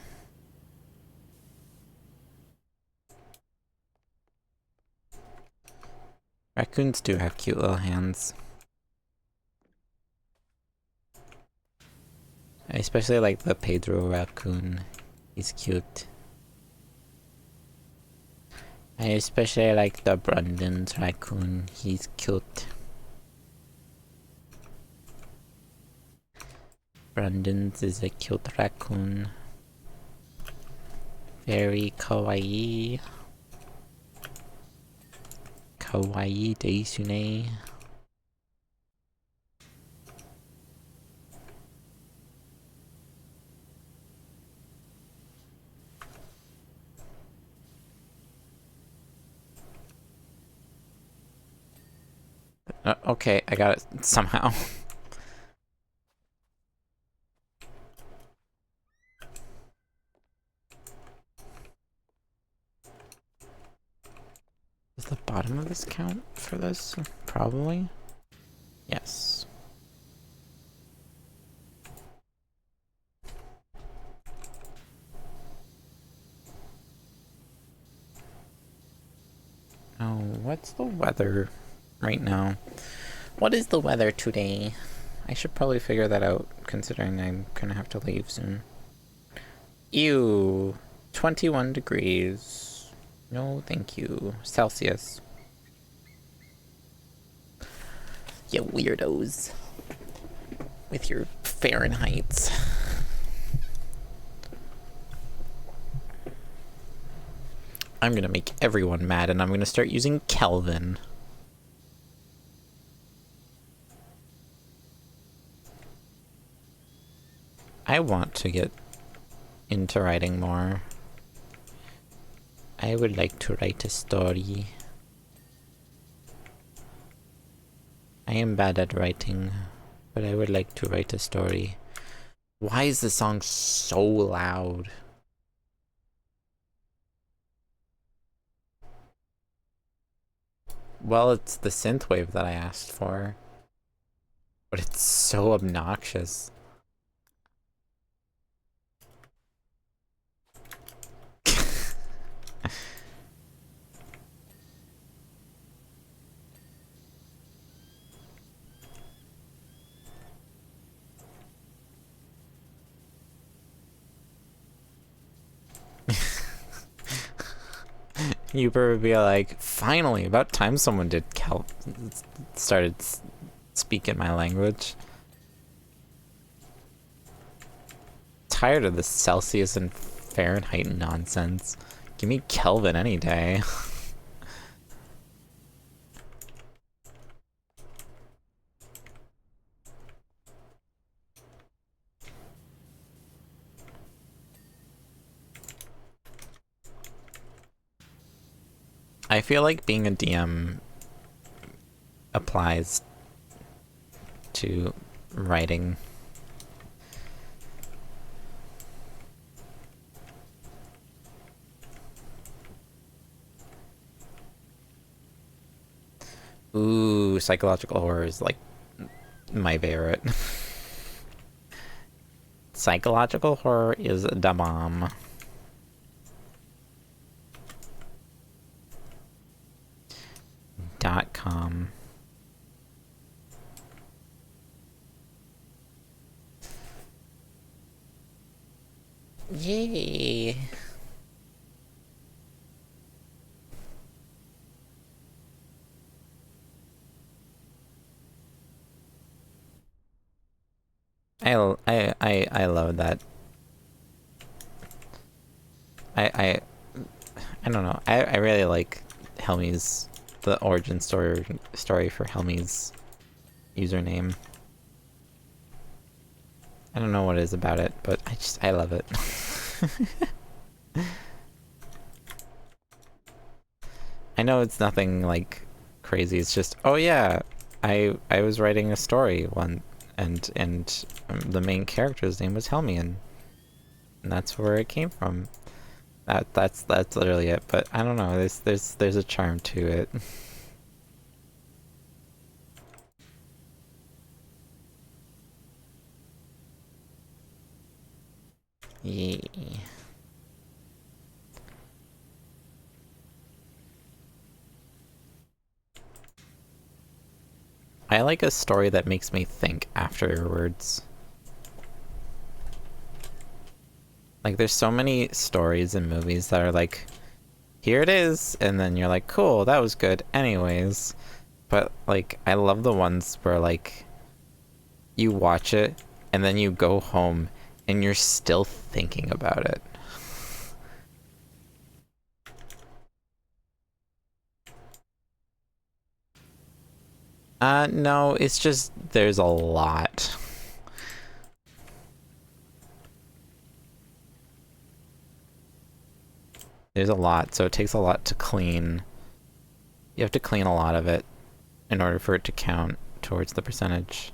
Raccoons do have cute little hands. I especially like the Pedro raccoon. He's cute. I especially like the Brandon's raccoon. He's cute. Brandon's is a cute raccoon. Very kawaii. Kawaii desu. Okay, I got it somehow. Does the bottom of this count for this? Probably. Yes. Oh, what's the weather right now? What is the weather today? I should probably figure that out, considering I'm gonna have to leave soon. Ew. 21 degrees. No, thank you. Celsius. You weirdos. With your Fahrenheits. I'm gonna make everyone mad, and I'm gonna start using Kelvin. I want to get into writing more. I would like to write a story. I am bad at writing, but I would like to write a story. Why is the song so loud? Well, it's the synthwave that I asked for. But it's so obnoxious. Uber would be like, finally, about time someone did started speak in my language. Tired of this Celsius and Fahrenheit nonsense. Give me Kelvin any day. I feel like being a DM applies to writing. Ooh, psychological horror is like my favorite. Psychological horror is the bomb. .com. Yay! I love that. I don't know. I really like Helmy's, the origin story for Helmy's username. I don't know what it is about it, but I love it. I know it's nothing like crazy. It's just, oh yeah, I was writing a story and the main character's name was Helmy, and that's where it came from. That's literally it. But I don't know. There's a charm to it. Yeah. I like a story that makes me think afterwards. Like, there's so many stories and movies that are like, here it is, and then you're like, cool, that was good anyways. But, like, I love the ones where, like, you watch it, and then you go home, and you're still thinking about it. No, it's just, there's a lot. There's a lot, so it takes a lot to clean. You have to clean a lot of it in order for it to count towards the percentage.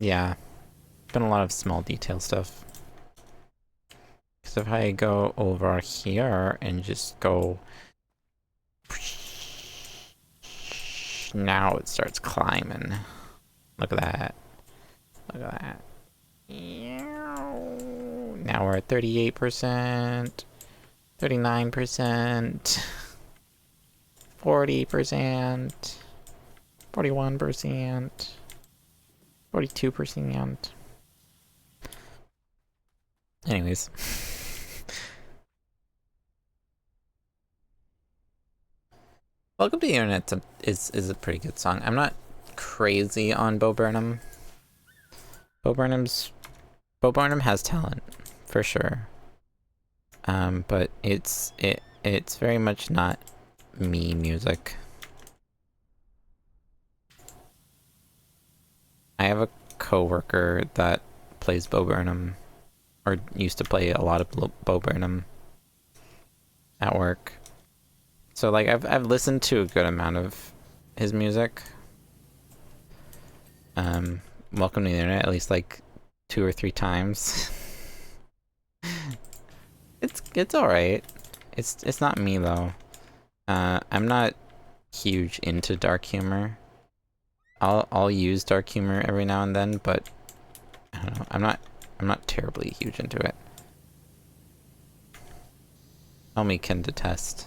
Yeah, been a lot of small detail stuff. Because if I go over here and just go... Now it starts climbing. Look at that. Look at that. Now we're at 38%, 39%, 40%, 41%, 42%. Anyways. Welcome to the Internet is a pretty good song. I'm not crazy on Bo Burnham. Bo Burnham has talent, for sure. But it's very much not me music. I have a coworker that plays Bo Burnham, or used to play a lot of Bo Burnham at work. So like I've listened to a good amount of his music. Welcome to the Internet at least like 2 or 3 times. It's alright. It's not me though. I'm not huge into dark humor. I'll use dark humor every now and then, but I don't know. I'm not terribly huge into it. Helmy can detest.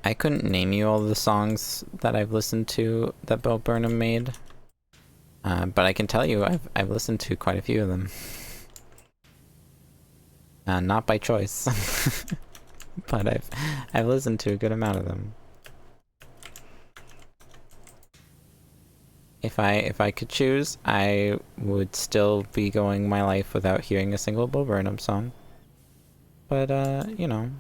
I couldn't name you all the songs that I've listened to that Bo Burnham made, but I can tell you I've listened to quite a few of them. Not by choice, but I've listened to a good amount of them. If I could choose, I would still be going my life without hearing a single Bo Burnham song. But you know.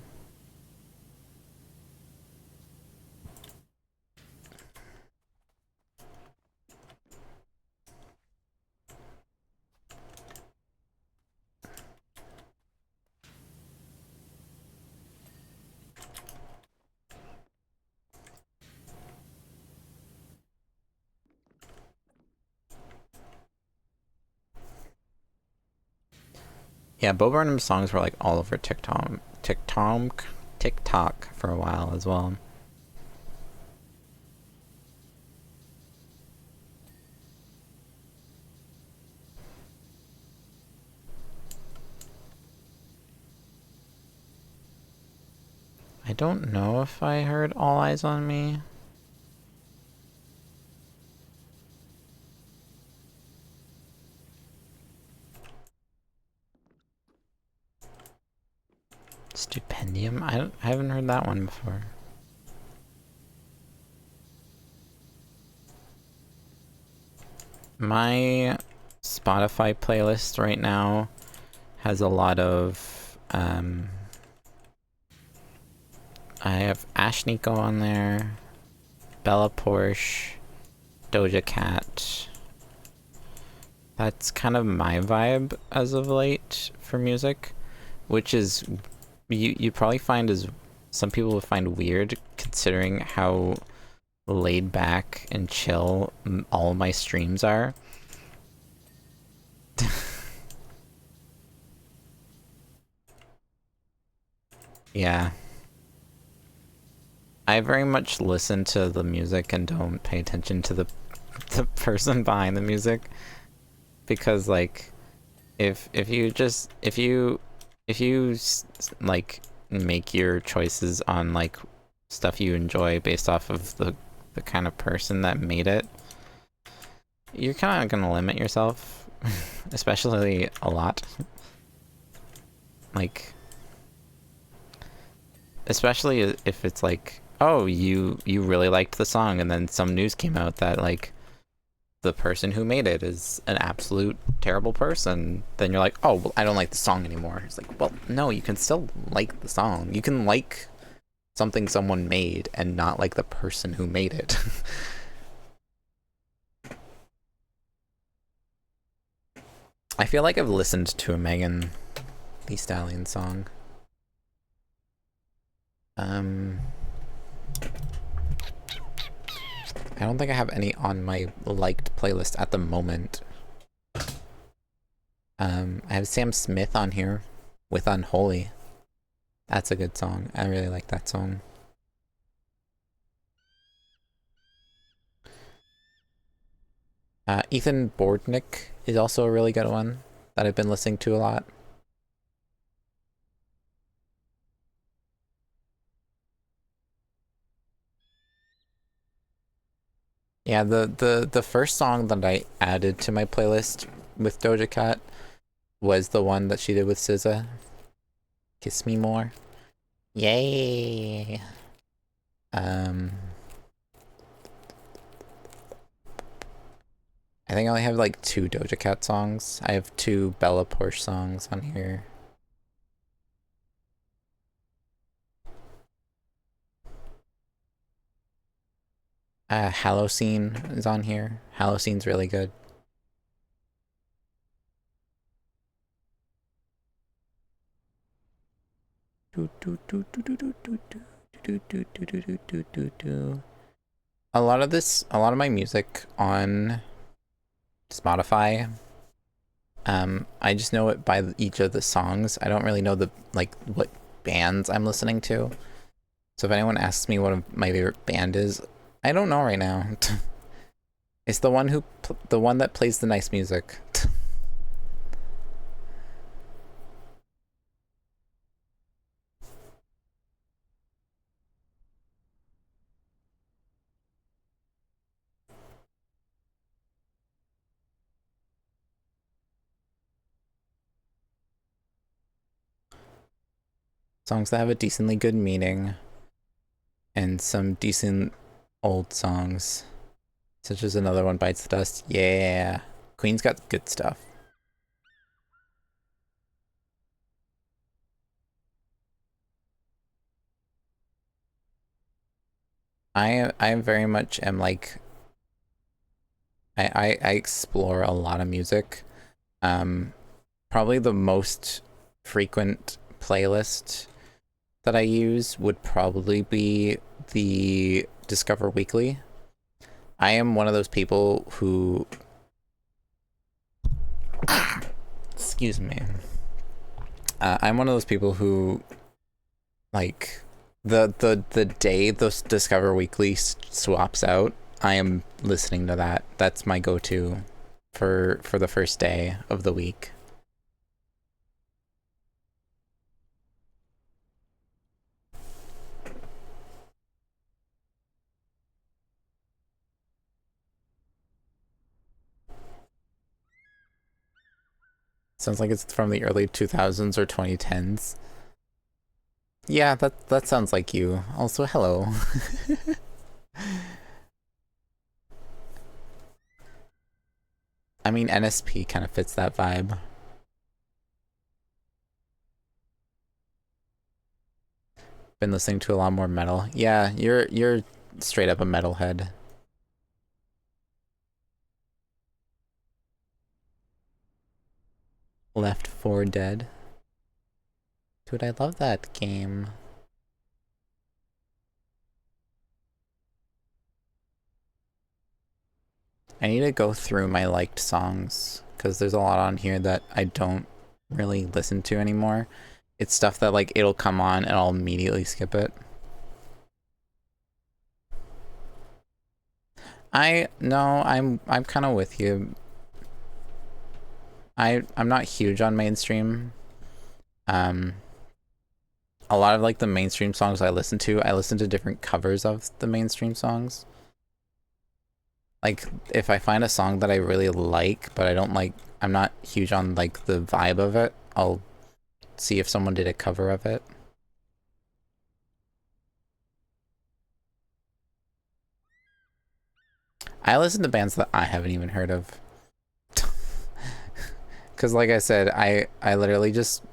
Yeah, Bo Burnham's songs were like all over TikTok for a while as well. I don't know if I heard All Eyes on Me. Stupendium? I haven't heard that one before. My Spotify playlist right now has a lot of I have Ashnikko on there, Bella Porsche, Doja Cat. That's kind of my vibe as of late for music, which is you probably find is some people will find weird considering how laid back and chill all my streams are. Yeah. I very much listen to the music and don't pay attention to the person behind the music, because like if you like make your choices on like stuff you enjoy based off of the kind of person that made it, you're kind of gonna limit yourself, especially a lot. Like, especially if it's like, oh, you really liked the song, and then some news came out that like the person who made it is an absolute terrible person, then you're like, oh, well, I don't like the song anymore. It's like, well, no, you can still like the song. You can like something someone made and not like the person who made it. I feel like I've listened to a Megan Thee Stallion song. I don't think I have any on my liked playlist at the moment. I have Sam Smith on here with Unholy. That's a good song. I really like that song. Ethan Bordnick is also a really good one that I've been listening to a lot. Yeah, the first song that I added to my playlist with Doja Cat was the one that she did with SZA. Kiss Me More. Yay! I think I only have like 2 Doja Cat songs. I have 2 Bella Porsche songs on here. Halocene is on here. Halocene's really good. A lot of my music on Spotify I just know it by each of the songs. I don't really know the what bands I'm listening to. So if anyone asks me what my favorite band is, I don't know right now. It's the one that plays the nice music. Songs that have a decently good meaning and some decent old songs, such as Another One Bites the Dust. Yeah, Queen's got good stuff. I very much am like I explore a lot of music. Probably the most frequent playlist that I use would probably be the Discover Weekly. I am one of those people who excuse me. I'm one of those people who like the day those Discover Weekly swaps out, I am listening to that. That's my go-to for the first day of the week. Sounds like it's from the early 2000s or 2010s. Yeah, that sounds like you. Also, hello. I mean, NSP kind of fits that vibe. Been listening to a lot more metal. Yeah, you're straight up a metalhead. Left 4 Dead. Dude, I love that game. I need to go through my liked songs, because there's a lot on here that I don't really listen to anymore. It's stuff that like it'll come on and I'll immediately skip it. No, I'm kind of with you. I'm not huge on mainstream. A lot of like the mainstream songs I listen to different covers of the mainstream songs. Like if I find a song that I really like, but I don't like, I'm not huge on like the vibe of it, I'll see if someone did a cover of it. I listen to bands that I haven't even heard of. Because like I said, I literally just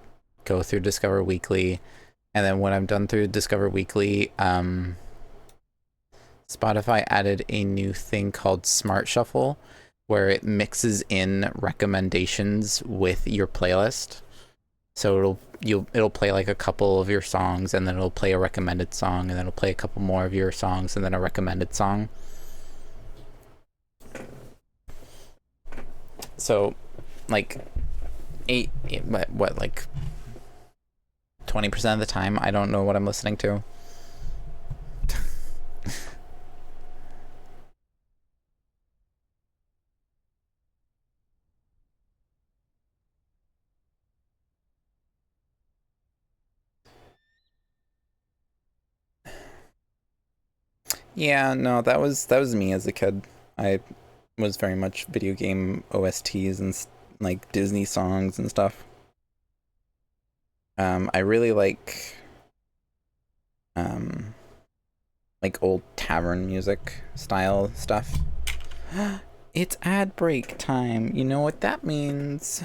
go through Discover Weekly, and then when I'm done through Discover Weekly, Spotify added a new thing called Smart Shuffle, where it mixes in recommendations with your playlist. So it'll play like a couple of your songs, and then it'll play a recommended song, and then it'll play a couple more of your songs, and then a recommended song. So, like, like 20% of the time, I don't know what I'm listening to. Yeah, no, that was me as a kid. I was very much video game OSTs and like Disney songs and stuff. I really like old tavern music style stuff. It's ad break time. You know what that means.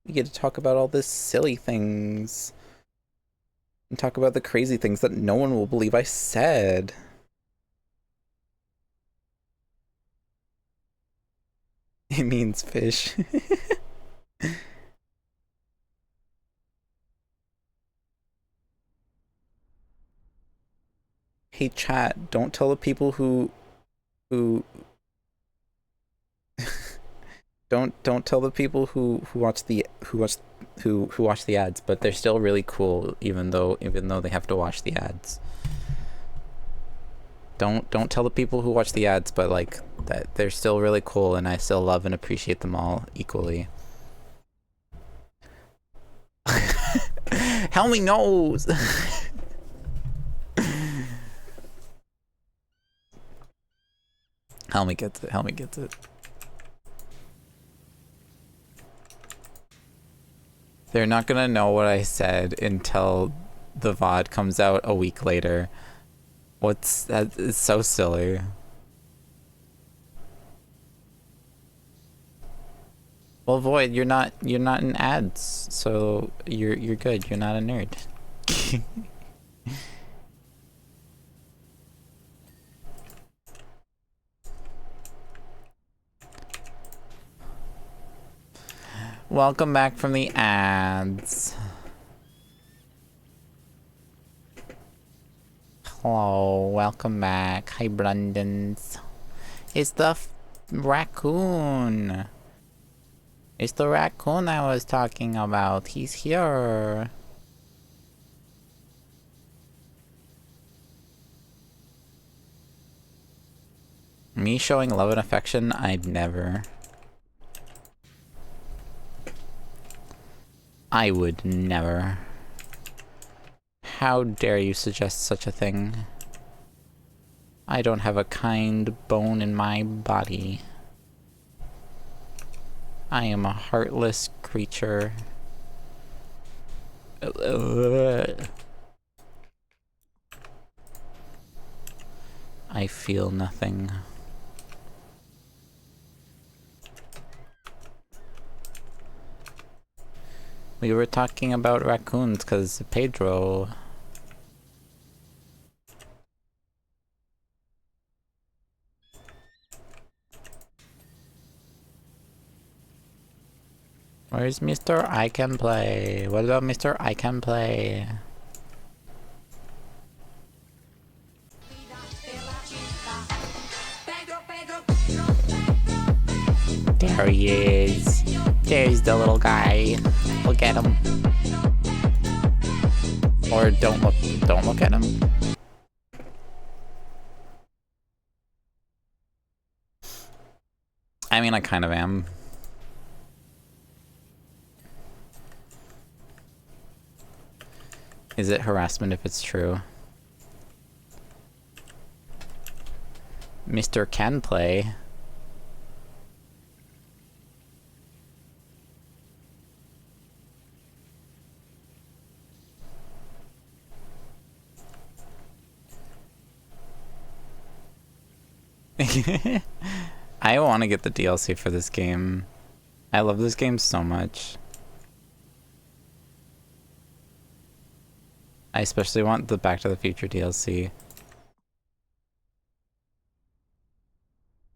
We get to talk about all this silly things. And talk about the crazy things that no one will believe I said. It means fish. Hey chat, don't tell the people who Don't tell the people who watch the ads, but they're still really cool even though they have to watch the ads. Don't tell the people who watch the ads, but like that they're still really cool and I still love and appreciate them all equally. Helmy knows. Helmy gets it. Helmy gets it. They're not gonna know what I said until the VOD comes out a week later. What's that? It's so silly. Well, Void, you're not in ads, so you're good. You're not a nerd. Welcome back from the ads. Hello, welcome back. Hi, Brandons. It's the raccoon. It's the raccoon I was talking about. He's here. Me showing love and affection? I'd never. I would never. How dare you suggest such a thing? I don't have a kind bone in my body. I am a heartless creature. I feel nothing. We were talking about raccoons because Pedro. Where's Mr. I Can Play? What about Mr. I Can Play? There he is. There's the little guy. Look at him. Or don't look at him. I mean, I kind of am. Is it harassment if it's true? Mr. Can Play. I want to get the DLC for this game. I love this game so much. I especially want the Back to the Future DLC.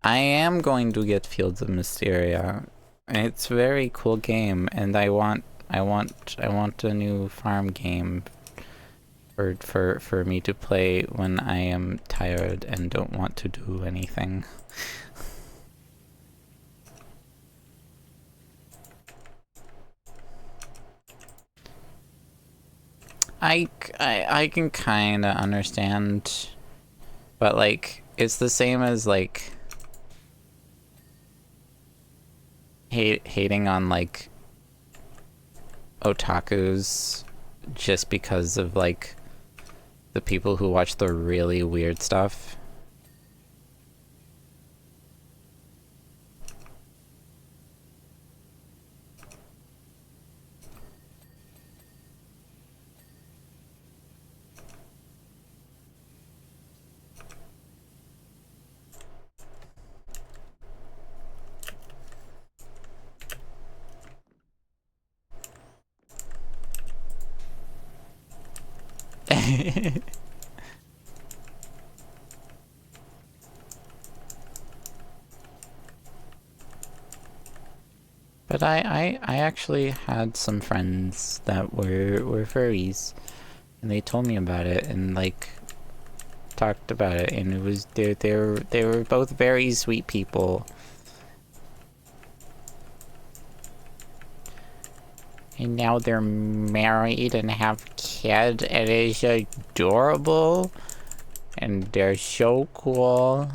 I am going to get Fields of Mysteria. It's a very cool game, and I want a new farm game for me to play when I am tired and don't want to do anything. I can kind of understand, but like it's the same as like hating on like otakus just because of like the people who watch the really weird stuff. But I actually had some friends that were furries, and they told me about it and like talked about it, and it was they were both very sweet people. And now they're married and have kids, and it's adorable. And they're so cool.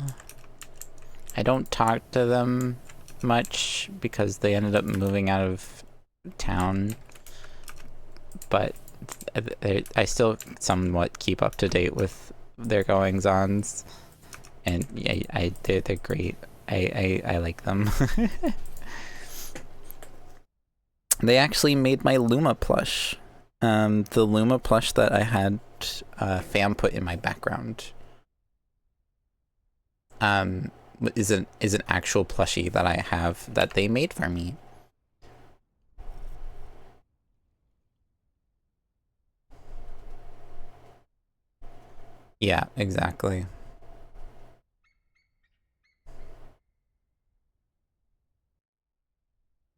I don't talk to them much because they ended up moving out of town. But I still somewhat keep up to date with their goings-ons. And yeah, they're great. I like them. They actually made my Luma plush. The Luma plush that I had Fam put in my background is an actual plushie that I have that they made for me. Yeah, exactly.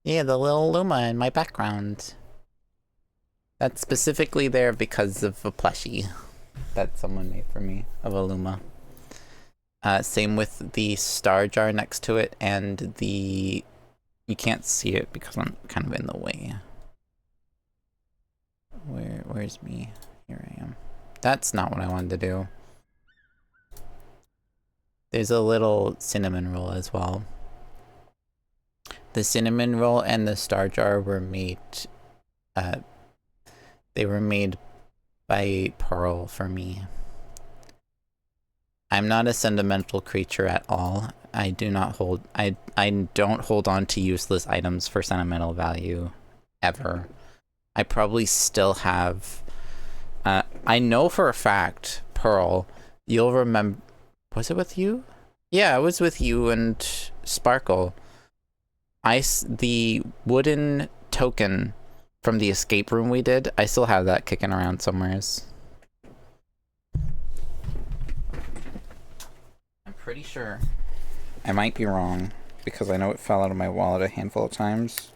Yeah, the little Luma in my background. That's specifically there because of a plushie that someone made for me of a Luma. Same with the star jar next to it and the... You can't see it because I'm kind of in the way. Where's me? Here I am. That's not what I wanted to do. There's a little cinnamon roll as well. The cinnamon roll and the star jar were made, they were made by Pearl for me. I'm not a sentimental creature at all. I don't hold on to useless items for sentimental value, ever. I probably still have, I know for a fact, Pearl, you'll remember, was it with you? Yeah, it was with you and Sparkle. The wooden token from the escape room we did, I still have that kicking around somewheres. I'm pretty sure. I might be wrong, because I know it fell out of my wallet a handful of times.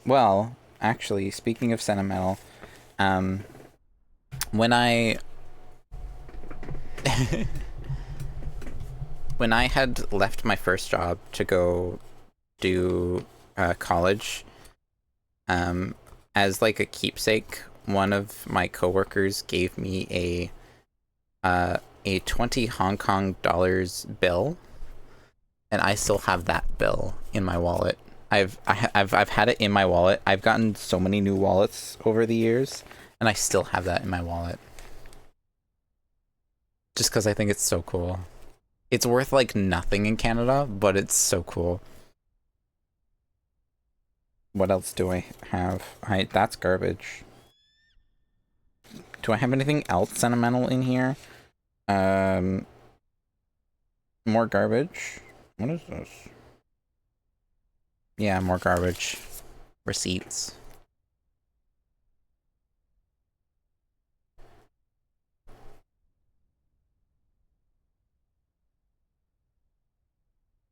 Well, actually, speaking of sentimental, when I had left my first job to go do college, as like a keepsake, one of my coworkers gave me a 20 Hong Kong dollars bill, and I still have that bill in my wallet. I've had it in my wallet. I've gotten so many new wallets over the years, and I still have that in my wallet. Just because I think it's so cool. It's worth like nothing in Canada, but it's so cool. What else do I have? That's garbage. Do I have anything else sentimental in here? More garbage? What is this? Yeah, more garbage. Receipts.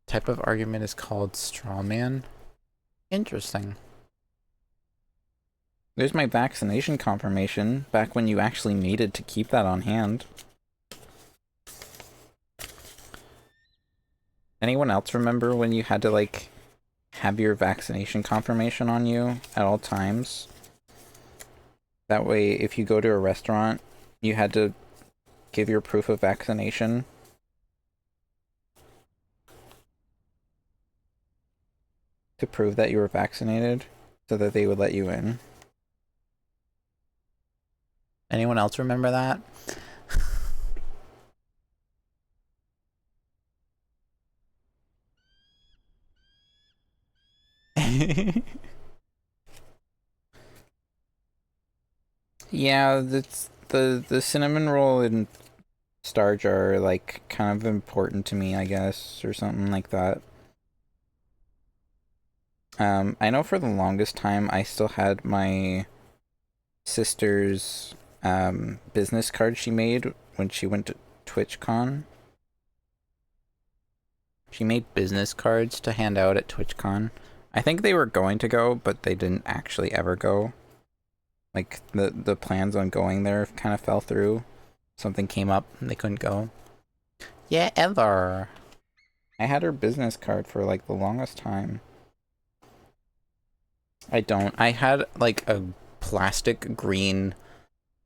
Type of argument is called straw man. Interesting. There's my vaccination confirmation, back when you actually needed to keep that on hand. Anyone else remember when you had to, like, have your vaccination confirmation on you at all times? That way, if you go to a restaurant, you had to give your proof of vaccination. To prove that you were vaccinated, so that they would let you in. Anyone else remember that? Yeah, that's the cinnamon roll and star jar are like kind of important to me, I guess, or something like that. I know for the longest time I still had my sister's business card she made when she went to TwitchCon. She made business cards to hand out at TwitchCon. I think they were going to go, but they didn't actually ever go. Like, the plans on going there kind of fell through. Something came up and they couldn't go. Yeah, ever. I had her business card for, like, the longest time. I don't. I had like a plastic green,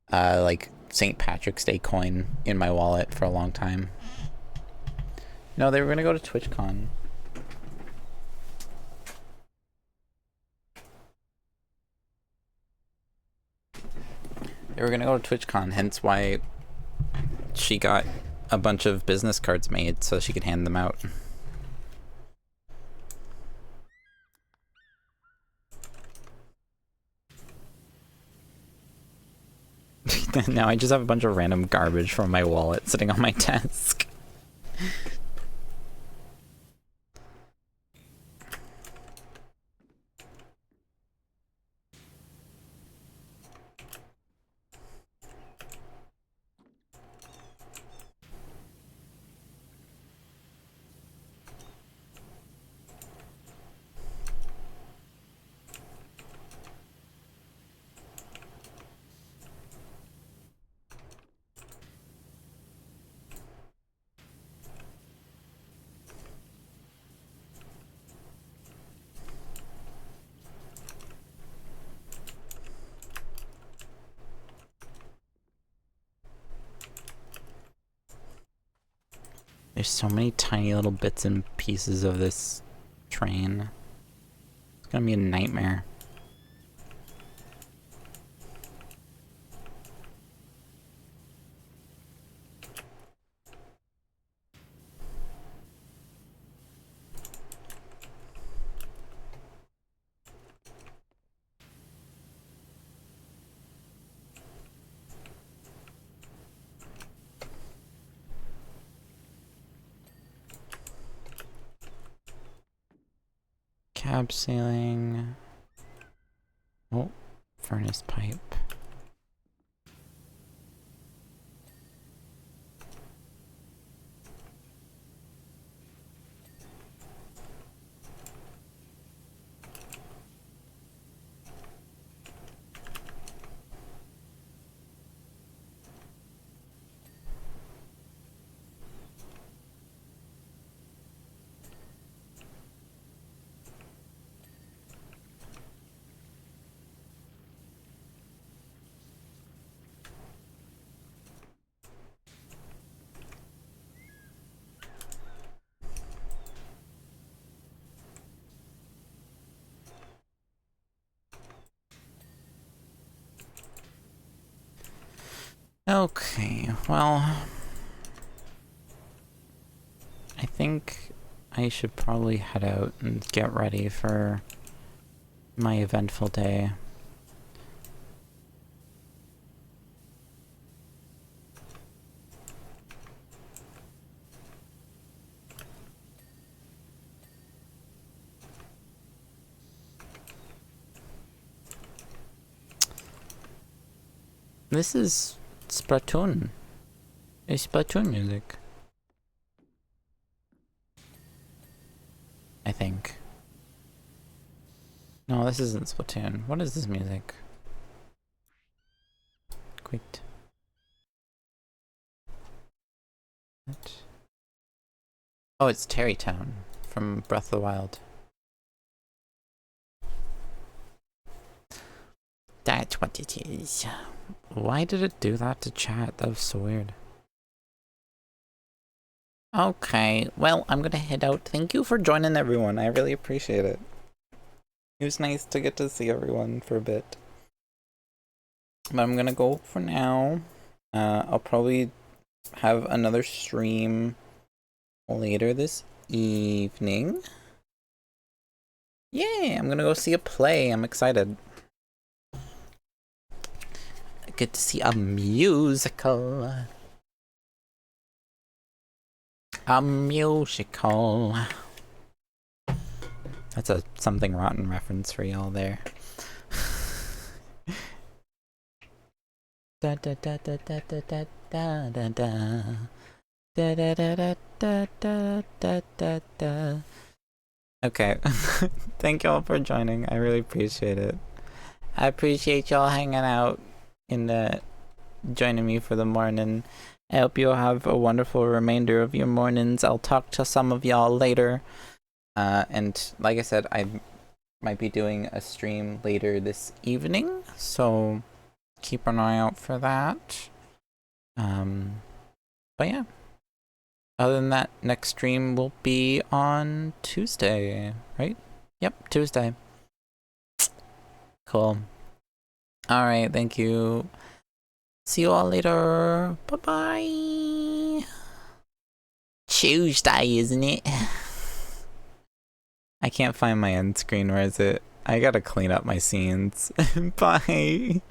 like St. Patrick's Day coin in my wallet for a long time. No, they were gonna go to TwitchCon. They were gonna go to TwitchCon, hence why she got a bunch of business cards made so she could hand them out. Now I just have a bunch of random garbage from my wallet sitting on my desk. There's so many tiny little bits and pieces of this train. It's gonna be a nightmare. Cab ceiling. Oh, furnace pipe. Okay, well, I think I should probably head out and get ready for my eventful day. This is Splatoon. It's Splatoon music. I think. No, this isn't Splatoon. What is this music? Quit. What? Oh, it's Terrytown from Breath of the Wild. That's what it is. Why did it do that to chat? That was so weird. Okay, well, I'm gonna head out. Thank you for joining, everyone. I really appreciate it. It was nice to get to see everyone for a bit. But I'm gonna go for now. I'll probably have another stream later this evening. Yeah, I'm gonna go see a play. I'm excited. I get to see a musical. A musical. That's a Something Rotten reference for y'all there. Da da da da da da da da da da. Da da da da da da da da da. Okay. Thank y'all for joining. I really appreciate it. I appreciate y'all hanging out and joining me for the morning. I hope you'll have a wonderful remainder of your mornings. I'll talk to some of y'all later. And like I said, might be doing a stream later this evening, so keep an eye out for that. But yeah. Other than that, next stream will be on Tuesday, right? Yep, Tuesday. Cool. Alright, thank you. See you all later. Bye-bye. Tuesday, isn't it? I can't find my end screen. Where is it? I gotta clean up my scenes. Bye.